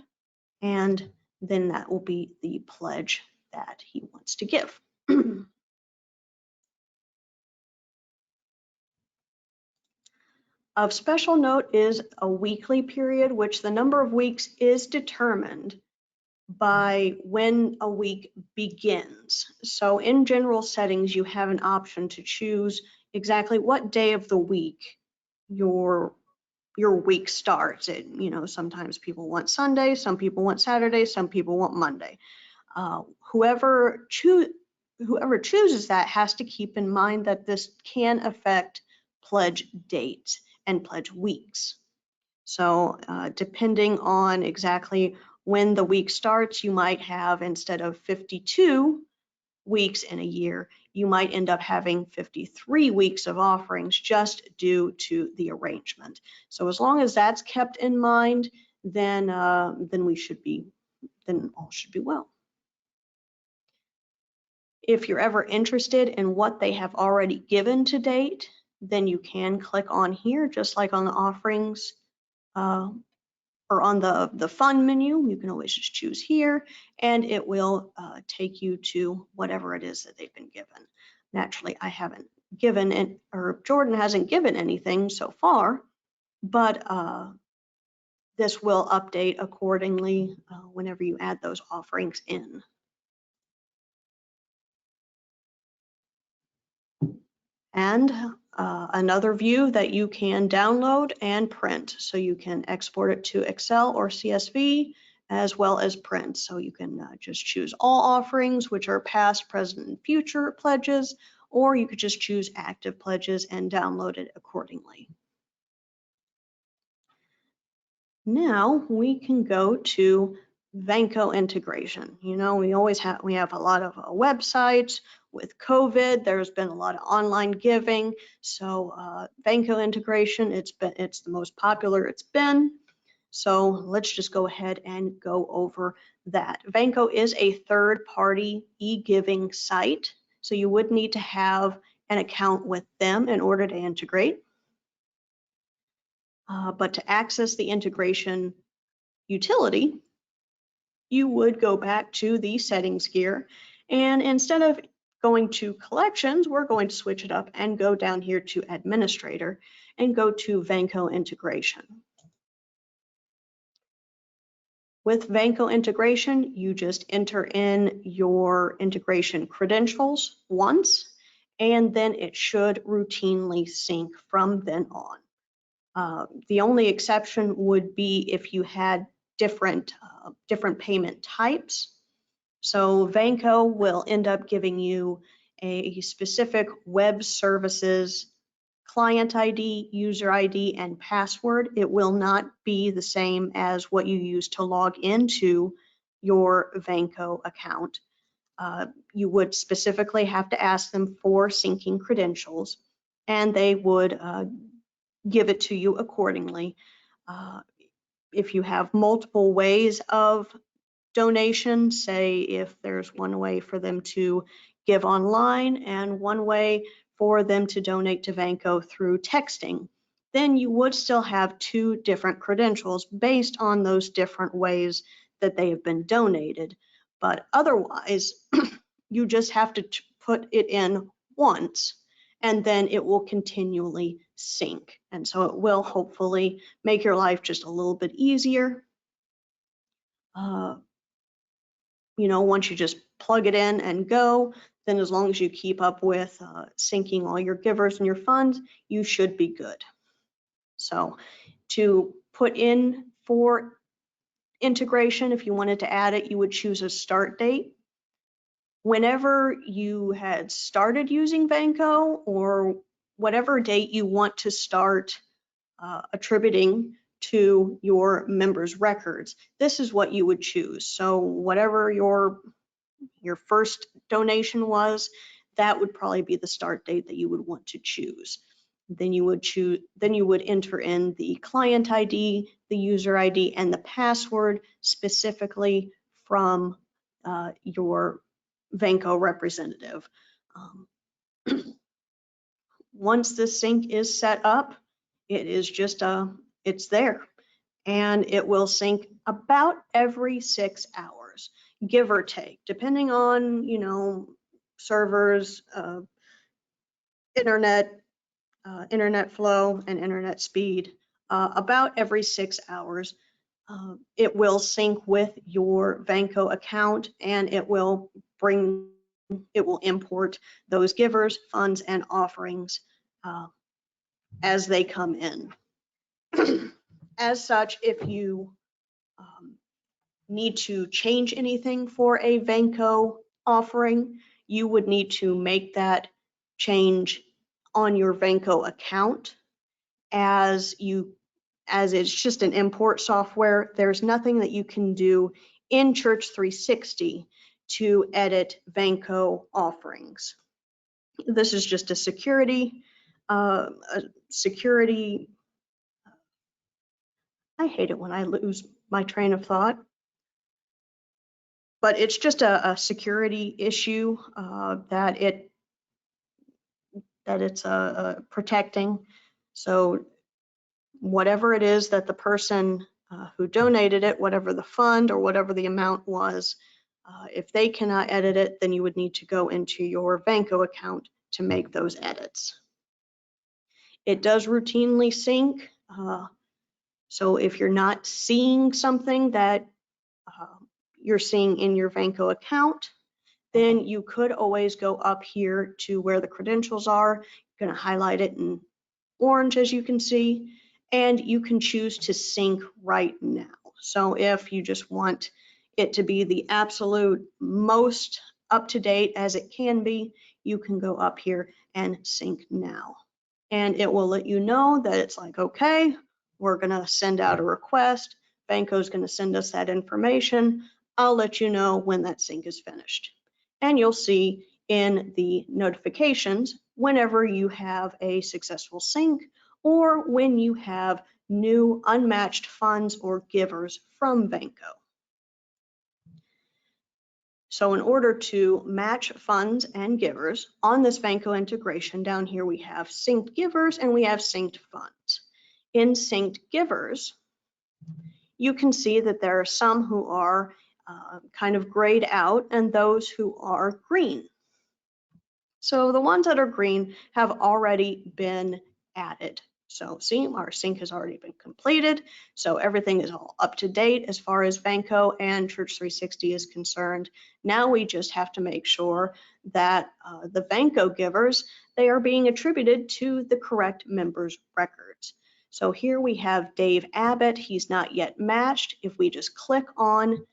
and then that will be the pledge that he wants to give. Of special note is a weekly period, which the number of weeks is determined by when a week begins. So in general settings, you have an option to choose exactly what day of the week your week starts. Sometimes people want Sunday, some people want Saturday, some people want Monday. Whoever chooses that has to keep in mind that this can affect pledge dates and pledge weeks. So depending on exactly when the week starts, you might have, instead of 52 weeks in a year, you might end up having 53 weeks of offerings just due to the arrangement. So as long as that's kept in mind, then all should be well. If you're ever interested in what they have already given to date, then you can click on here, just like on the offerings or on the fund menu, you can always just choose here, and it will take you to whatever it is that they've been given. Naturally, I haven't given it, or Jordan hasn't given anything so far, but this will update accordingly whenever you add those offerings in. And another view that you can download and print. So you can export it to Excel or CSV, as well as print. So you can just choose all offerings, which are past, present, and future pledges, or you could just choose active pledges and download it accordingly. Now we can go to Vanco Integration. You know, we have a lot of websites. With COVID, there's been a lot of online giving. So Vanco Integration, it's the most popular it's been. So let's just go ahead and go over that. Vanco is a third-party e-giving site. So you would need to have an account with them in order to integrate. But to access the integration utility, you would go back to the settings gear, and instead of going to collections, we're going to switch it up and go down here to administrator and go to Vanco Integration. With Vanco Integration, you just enter in your integration credentials once, and then it should routinely sync from then on. The only exception would be if you had different payment types. So Vanco will end up giving you a specific web services client ID, user ID, and password. It will not be the same as what you use to log into your Vanco account. You would specifically have to ask them for syncing credentials, and they would give it to you accordingly. If you have multiple ways of donation, say if there's one way for them to give online and one way for them to donate to Vanco through texting, then you would still have two different credentials based on those different ways that they have been donated. But otherwise, you just have to put it in once, and then it will continually sync. And so it will hopefully make your life just a little bit easier. You know, once you just plug it in and go, then as long as you keep up with syncing all your givers and your funds, you should be good. So to put in for integration, if you wanted to add it, you would choose a start date. Whenever you had started using Vanco, or whatever date you want to start attributing to your members' records, this is what you would choose. So whatever your first donation was, that would probably be the start date that you would want to choose. Then you would enter in the client ID, the user ID, and the password specifically from your Vanco representative. Once the sync is set up, it is just it's there, and it will sync about every 6 hours, give or take, depending on, you know, servers, internet flow, and internet speed. About every 6 hours, it will sync with your Vanco account, and it will import those givers, funds, and offerings as they come in. As such, if you need to change anything for a Vanco offering, you would need to make that change on your Vanco account. As it's just an import software, there's nothing that you can do in Church360 to edit Vanco offerings. This is just a security, I hate it when I lose my train of thought, but it's just a security issue that it's protecting. So whatever it is that the person who donated it, whatever the fund or whatever the amount was. If they cannot edit it, then you would need to go into your Vanco account to make those edits. It does routinely sync. So if you're not seeing something that you're seeing in your Vanco account, then you could always go up here to where the credentials are. You're going to highlight it in orange, as you can see, and you can choose to sync right now. So if you just want it to be the absolute most up-to-date as it can be, you can go up here and sync now. And it will let you know that it's like, okay, we're going to send out a request. Vanco's going to send us that information. I'll let you know when that sync is finished. And you'll see in the notifications whenever you have a successful sync or when you have new unmatched funds or givers from Vanco. So in order to match funds and givers on this Vanco integration, down here we have synced givers and we have synced funds. In synced givers, you can see that there are some who are kind of grayed out and those who are green. So the ones that are green have already been added. So see, our sync has already been completed. So everything is all up to date as far as Vanco and Church360 is concerned. Now we just have to make sure that the Vanco givers, they are being attributed to the correct members' records. So here we have Dave Abbott. He's not yet matched. If we just click on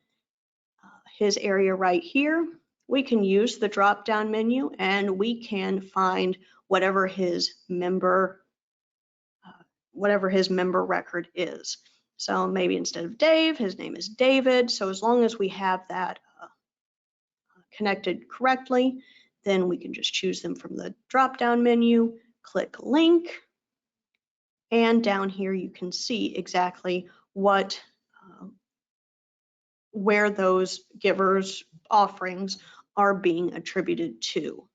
his area right here, we can use the drop-down menu and we can find whatever his member record is. So maybe instead of Dave, his name is David. So as long as we have that connected correctly, then we can just choose them from the drop-down menu, click link, and down here you can see exactly what where those givers' offerings are being attributed to.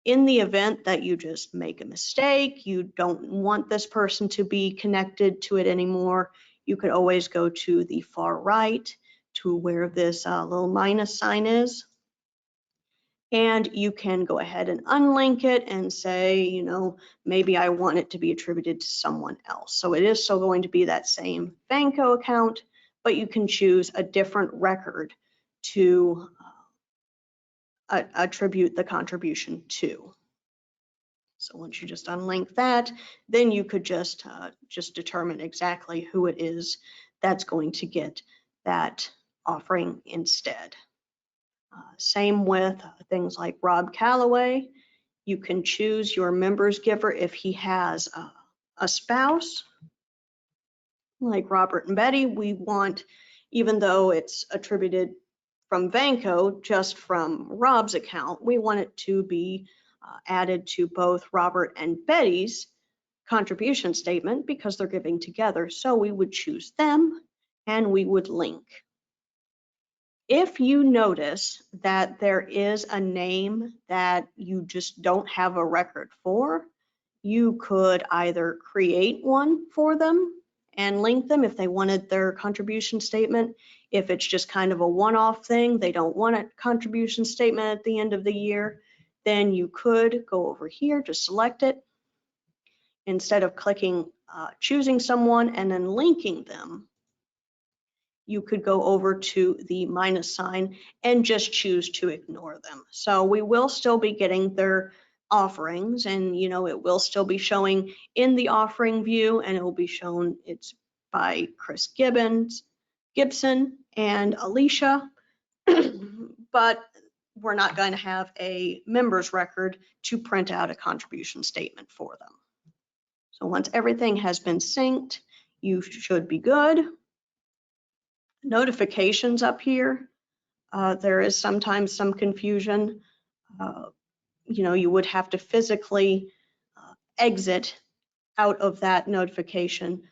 In the event that you just make a mistake, you don't want this person to be connected to it anymore, you could always go to the far right to where this little minus sign is. And you can go ahead and unlink it and say, you know, maybe I want it to be attributed to someone else. So it is still going to be that same Vanco account, but you can choose a different record to attribute the contribution to. So once you just unlink that, then you could just determine exactly who it is that's going to get that offering instead. Same with things like Rob Calloway. You can choose your member's giver if he has a spouse. Like Robert and Betty, we want, even though it's attributed from Vanco, just from Rob's account, we want it to be added to both Robert and Betty's contribution statement because they're giving together. So we would choose them and we would link. If you notice that there is a name that you just don't have a record for, you could either create one for them and link them if they wanted their contribution statement. If it's just kind of a one-off thing, they don't want a contribution statement at the end of the year, then you could go over here to select it. Instead of clicking, choosing someone and then linking them, you could go over to the minus sign and just choose to ignore them. So we will still be getting their offerings, and you know, it will still be showing in the offering view, and it will be shown it's by Chris Gibson and Alicia, but we're not going to have a member's record to print out a contribution statement for them. So once everything has been synced, you should be good. Notifications up here, there is sometimes some confusion. You know, you would have to physically exit out of that notification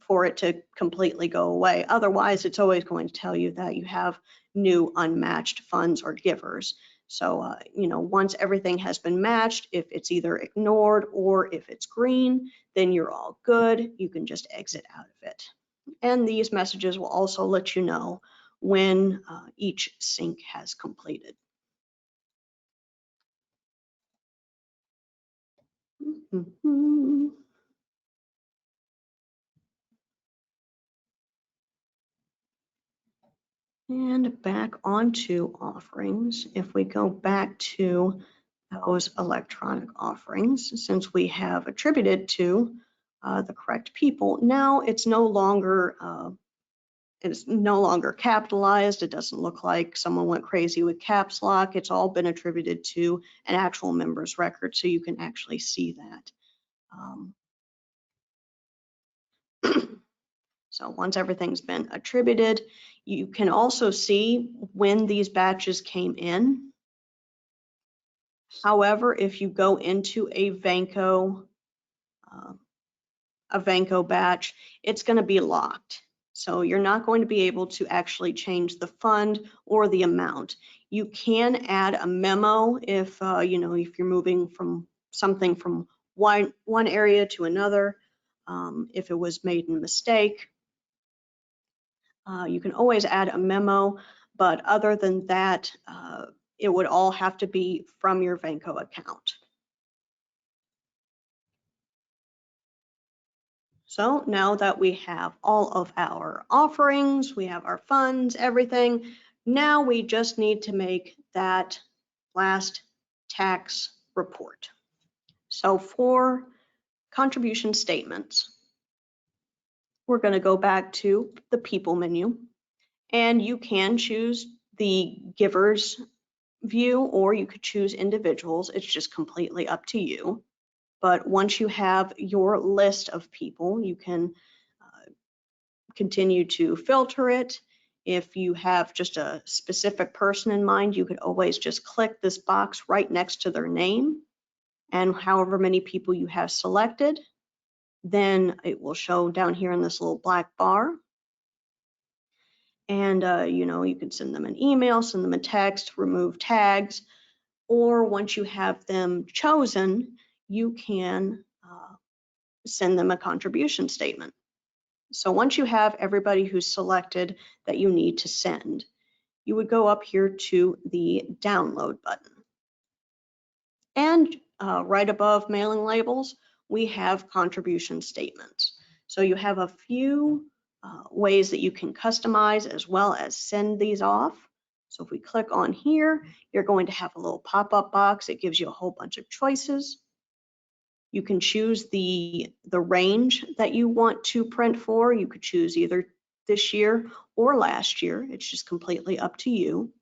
for it to completely go away. Otherwise, it's always going to tell you that you have new unmatched funds or givers. So, you know, once everything has been matched, if it's either ignored or if it's green, then you're all good. You can just exit out of it. And these messages will also let you know when each sync has completed. And back onto offerings, if we go back to those electronic offerings, since we have attributed to the correct people, now it's no longer capitalized. It doesn't look like someone went crazy with caps lock. It's all been attributed to an actual member's record, so you can actually see that. So once everything's been attributed, you can also see when these batches came in. However, if you go into a Vanco batch, it's going to be locked. So you're not going to be able to actually change the fund or the amount. You can add a memo if if you're moving from something from one area to another. If it was made in mistake, you can always add a memo, but other than that, it would all have to be from your Vanco account. So now that we have all of our offerings, we have our funds, everything, now we just need to make that last tax report. So for contribution statements, we're going to go back to the people menu, and you can choose the givers view, or you could choose individuals. It's just completely up to you. But once you have your list of people, you can continue to filter it. If you have just a specific person in mind, you could always just click this box right next to their name, and however many people you have selected, then it will show down here in this little black bar. And you can send them an email, send them a text, remove tags, or once you have them chosen, you can send them a contribution statement. So once you have everybody who's selected that you need to send, you would go up here to the download button. And right above mailing labels, we have contribution statements. So you have a few ways that you can customize as well as send these off. So if we click on here, you're going to have a little pop-up box. It gives you a whole bunch of choices. You can choose the range that you want to print for. You could choose either this year or last year. It's just completely up to you.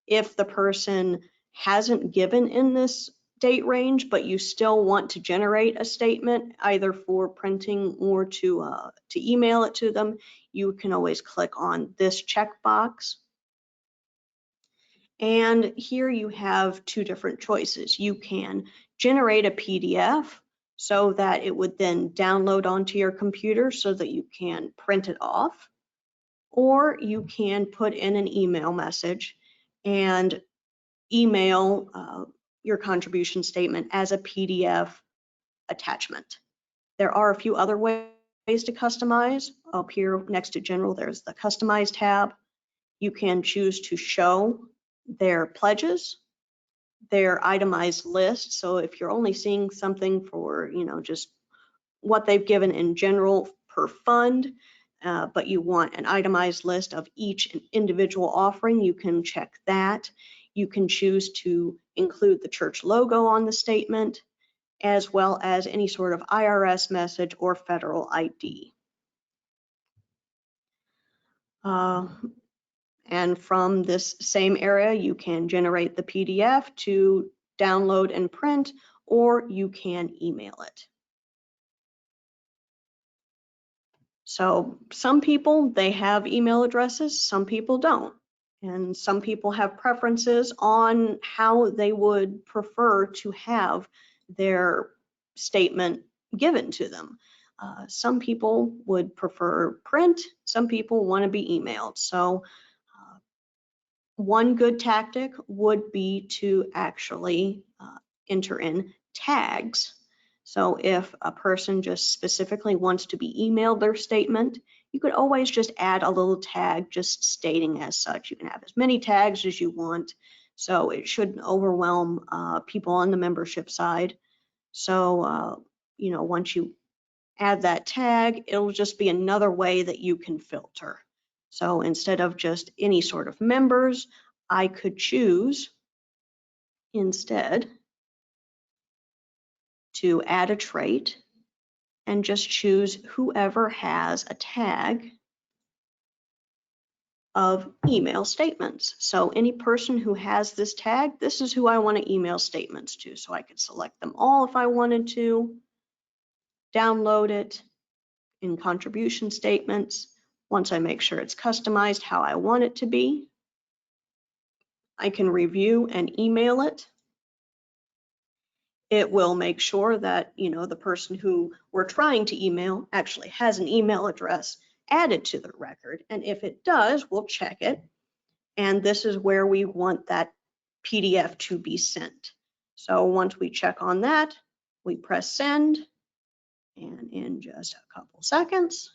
If the person hasn't given in this date range, but you still want to generate a statement either for printing or to email it to them, you can always click on this checkbox. And here you have two different choices. You can generate a PDF so that it would then download onto your computer so that you can print it off, or you can put in an email message and email your contribution statement as a PDF attachment. There are a few other ways to customize. Up here next to General, there's the Customize tab. You can choose to show their pledges, their itemized list. So if you're only seeing something for, just what they've given in general per fund, but you want an itemized list of each individual offering, you can check that. You can choose to include the church logo on the statement, as well as any sort of IRS message or federal ID. And from this same area, you can generate the PDF to download and print, or you can email it. So some people, they have email addresses, some people don't. And some people have preferences on how they would prefer to have their statement given to them. Some people would prefer print, some people want to be emailed. So one good tactic would be to actually enter in tags. So if a person just specifically wants to be emailed their statement, you could always just add a little tag just stating as such. You can have as many tags as you want, so it shouldn't overwhelm people on the membership side. So, once you add that tag, it'll just be another way that you can filter. So instead of just any sort of members, I could choose instead to add a trait and just choose whoever has a tag of email statements. So any person who has this tag, this is who I want to email statements to. So I could select them all if I wanted to, download it in contribution statements. Once I make sure it's customized how I want it to be, I can review and email it. It will make sure that, the person who we're trying to email actually has an email address added to the record. And if it does, we'll check it. And this is where we want that PDF to be sent. So once we check on that, we press send. And in just a couple seconds,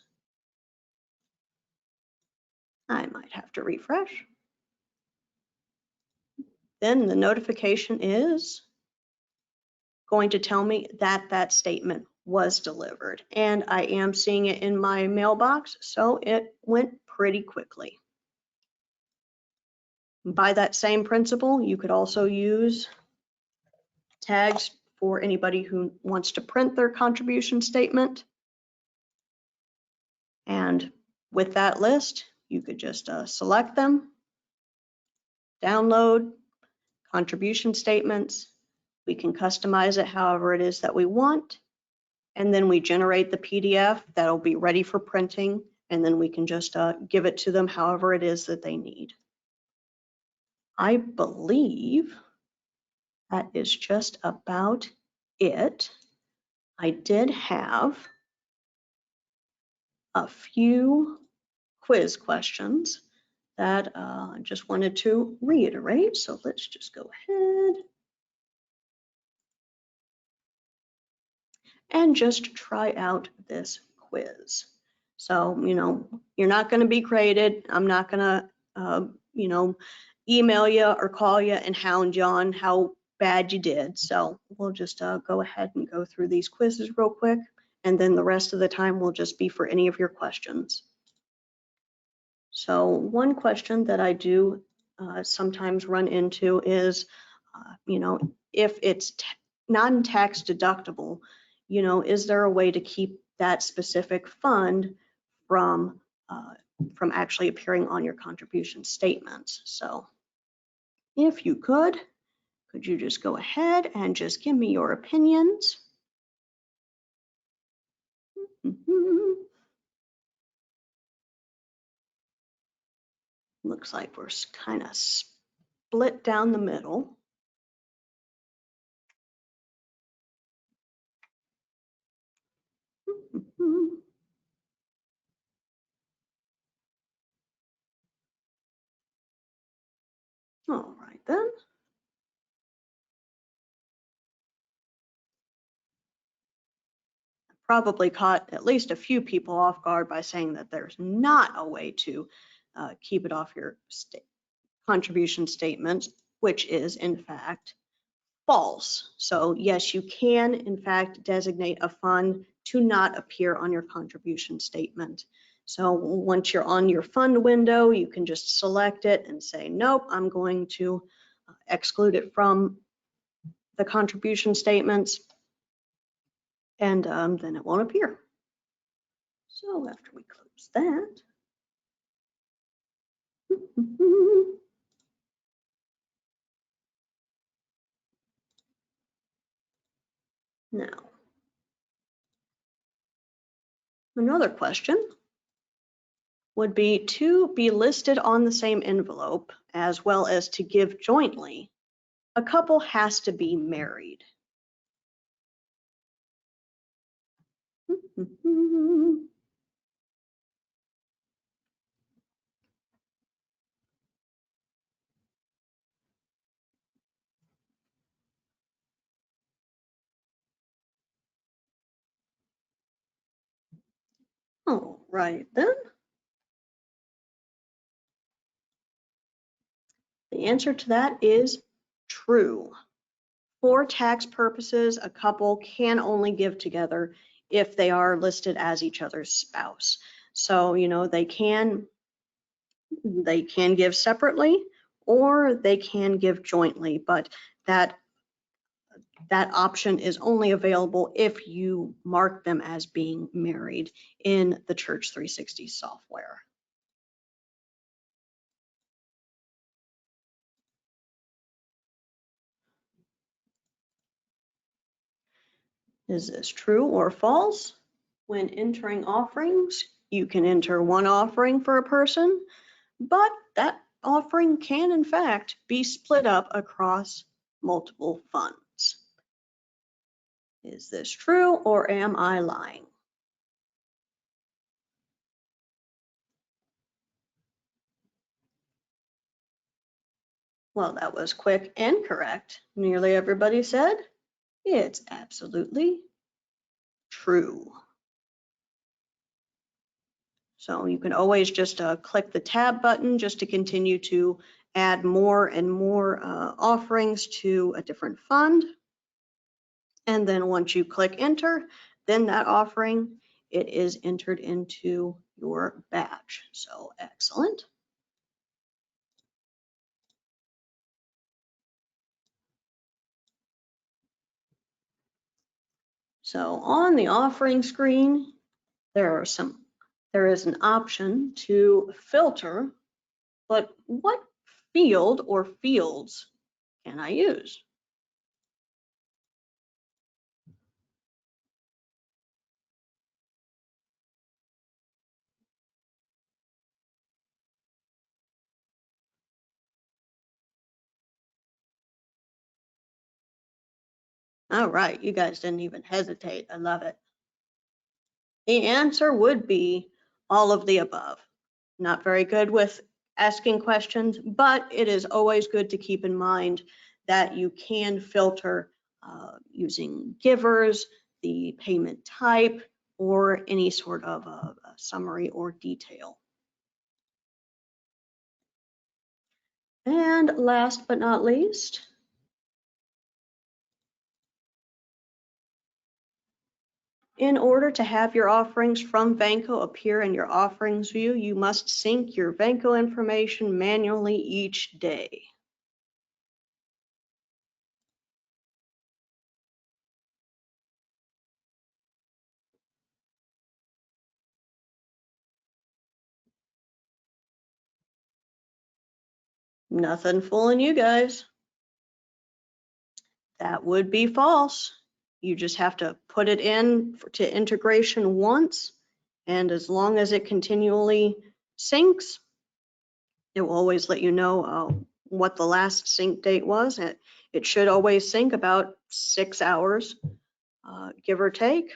I might have to refresh. Then the notification is going to tell me that that statement was delivered. And I am seeing it in my mailbox, so it went pretty quickly. By that same principle, you could also use tags for anybody who wants to print their contribution statement. And with that list, you could just select them, download contribution statements. We can customize it however it is that we want. And then we generate the PDF that'll be ready for printing. And then we can just give it to them however it is that they need. I believe that is just about it. I did have a few quiz questions that I just wanted to reiterate. So let's just go ahead and just try out this quiz. So, you're not going to be graded. I'm not going to, email you or call you and hound you on how bad you did. So we'll just go ahead and go through these quizzes real quick. And then the rest of the time will just be for any of your questions. So one question that I do sometimes run into is, if it's non-tax deductible, is there a way to keep that specific fund from actually appearing on your contribution statements? So if you could you just go ahead and just give me your opinions? Looks like we're kind of split down the middle. All right then. Probably caught at least a few people off guard by saying that there's not a way to keep it off your contribution statements, which is in fact false. So yes, you can in fact designate a fund to not appear on your contribution statement. So once you're on your fund window, you can just select it and say, nope, I'm going to exclude it from the contribution statements, and then it won't appear. So after we close that, now, another question would be to be listed on the same envelope as well as to give jointly. A couple has to be married. All right then. The answer to that is true. For tax purposes, a couple can only give together if they are listed as each other's spouse. So, they can give separately or they can give jointly, but that option is only available if you mark them as being married in the Church360 software. Is this true or false? When entering offerings, you can enter one offering for a person, but that offering can in fact be split up across multiple funds. Is this true or am I lying? Well, that was quick and correct. Nearly everybody said it's absolutely true. So you can always just click the tab button just to continue to add more and more offerings to a different fund. And then once you click enter, then that offering, it is entered into your batch. So excellent. So on the offering screen, there is an option to filter, but what field or fields can I use? All right, you guys didn't even hesitate. I love it. The answer would be all of the above. Not very good with asking questions, but it is always good to keep in mind that you can filter using givers, the payment type, or any sort of a summary or detail. And last but not least, in order to have your offerings from Vanco appear in your offerings view, you must sync your Vanco information manually each day. Nothing fooling you guys. That would be false. You just have to put it in to integration once, and as long as it continually syncs, it will always let you know what the last sync date was. It should always sync about 6 hours, give or take.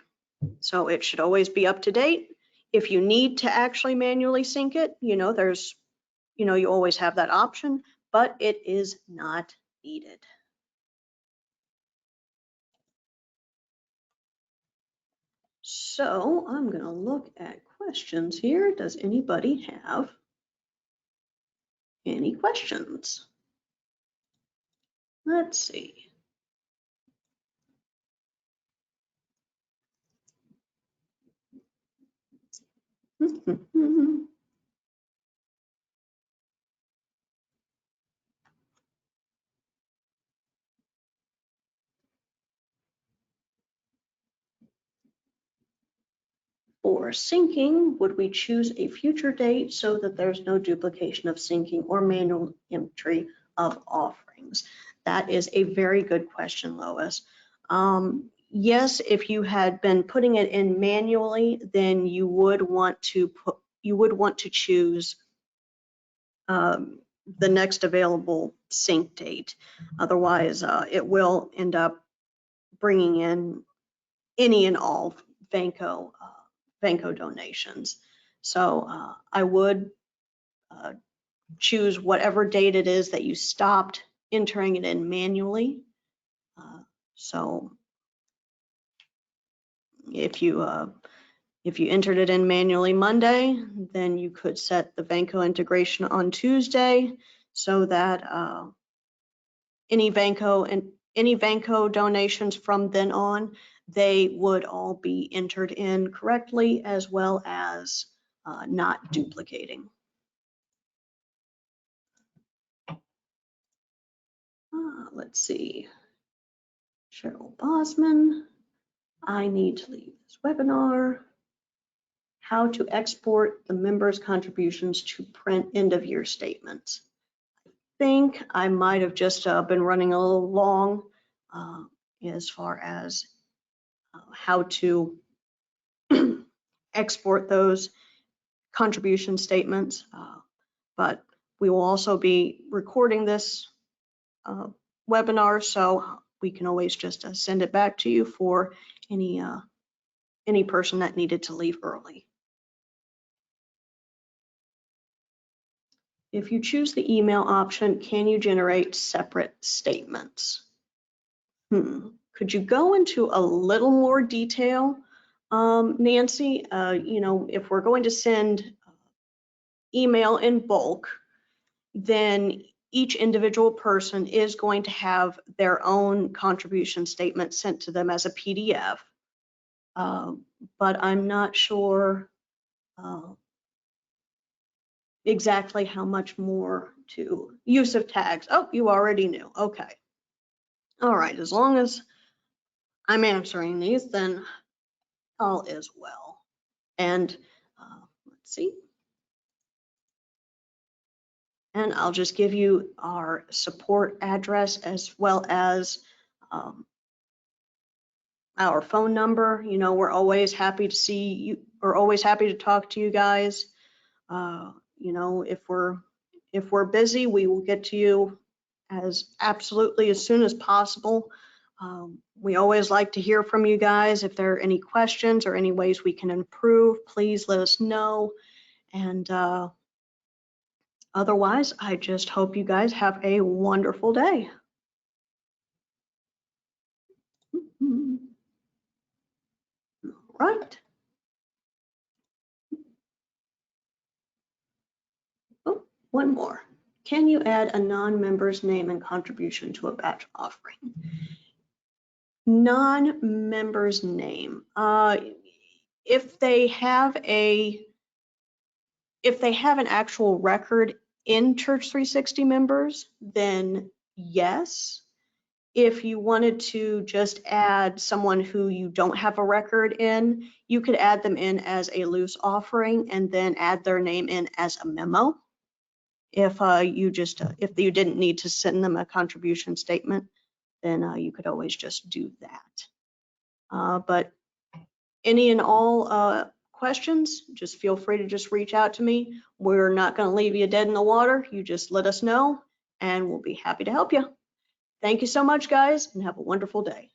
So it should always be up to date. If you need to actually manually sync it, you always have that option, but it is not needed. So I'm going to look at questions here. Does anybody have any questions? Let's see. For syncing, would we choose a future date so that there's no duplication of syncing or manual entry of offerings? That is a very good question, Lois. Yes, if you had been putting it in manually, then you would want to choose the next available sync date. Otherwise, it will end up bringing in any and all Vanco donations. So I would choose whatever date it is that you stopped entering it in manually. So if you If you entered it in manually Monday, then you could set the Vanco integration on Tuesday so that any Vanco donations from then on, they would all be entered in correctly, as well as not duplicating. Let's see. Cheryl Bosman. I need to leave this webinar. How to export the members' contributions to print end-of-year statements. I think I might have just been running a little long as far as how to export those contribution statements, but we will also be recording this webinar, so we can always just send it back to you for any person that needed to leave early. If you choose the email option, can you generate separate statements? Could you go into a little more detail, Nancy? You know, if we're going to send email in bulk, then each individual person is going to have their own contribution statement sent to them as a PDF. But I'm not sure exactly how much more to use of tags. Oh, you already knew. Okay. All right. As long as I'm answering these, then all is well. And let's see. And I'll just give you our support address as well as our phone number. You know, we're always happy to see you. We're always happy to talk to you guys. You know, if we're busy, we will get to you as soon as possible. We always like to hear from you guys. If there are any questions or any ways we can improve, please let us know. And otherwise, I just hope you guys have a wonderful day. All right. Oh, one more. Can you add a non-member's name and contribution to a batch offering? Non-member's name. If they have an actual record in Church360 members, then yes. If you wanted to just add someone who you don't have a record in, you could add them in as a loose offering and then add their name in as a memo. If you didn't need to send them a contribution statement, then you could always just do that. But any and all questions, just feel free to just reach out to me. We're not going to leave you dead in the water. You just let us know and we'll be happy to help you. Thank you so much, guys, and have a wonderful day.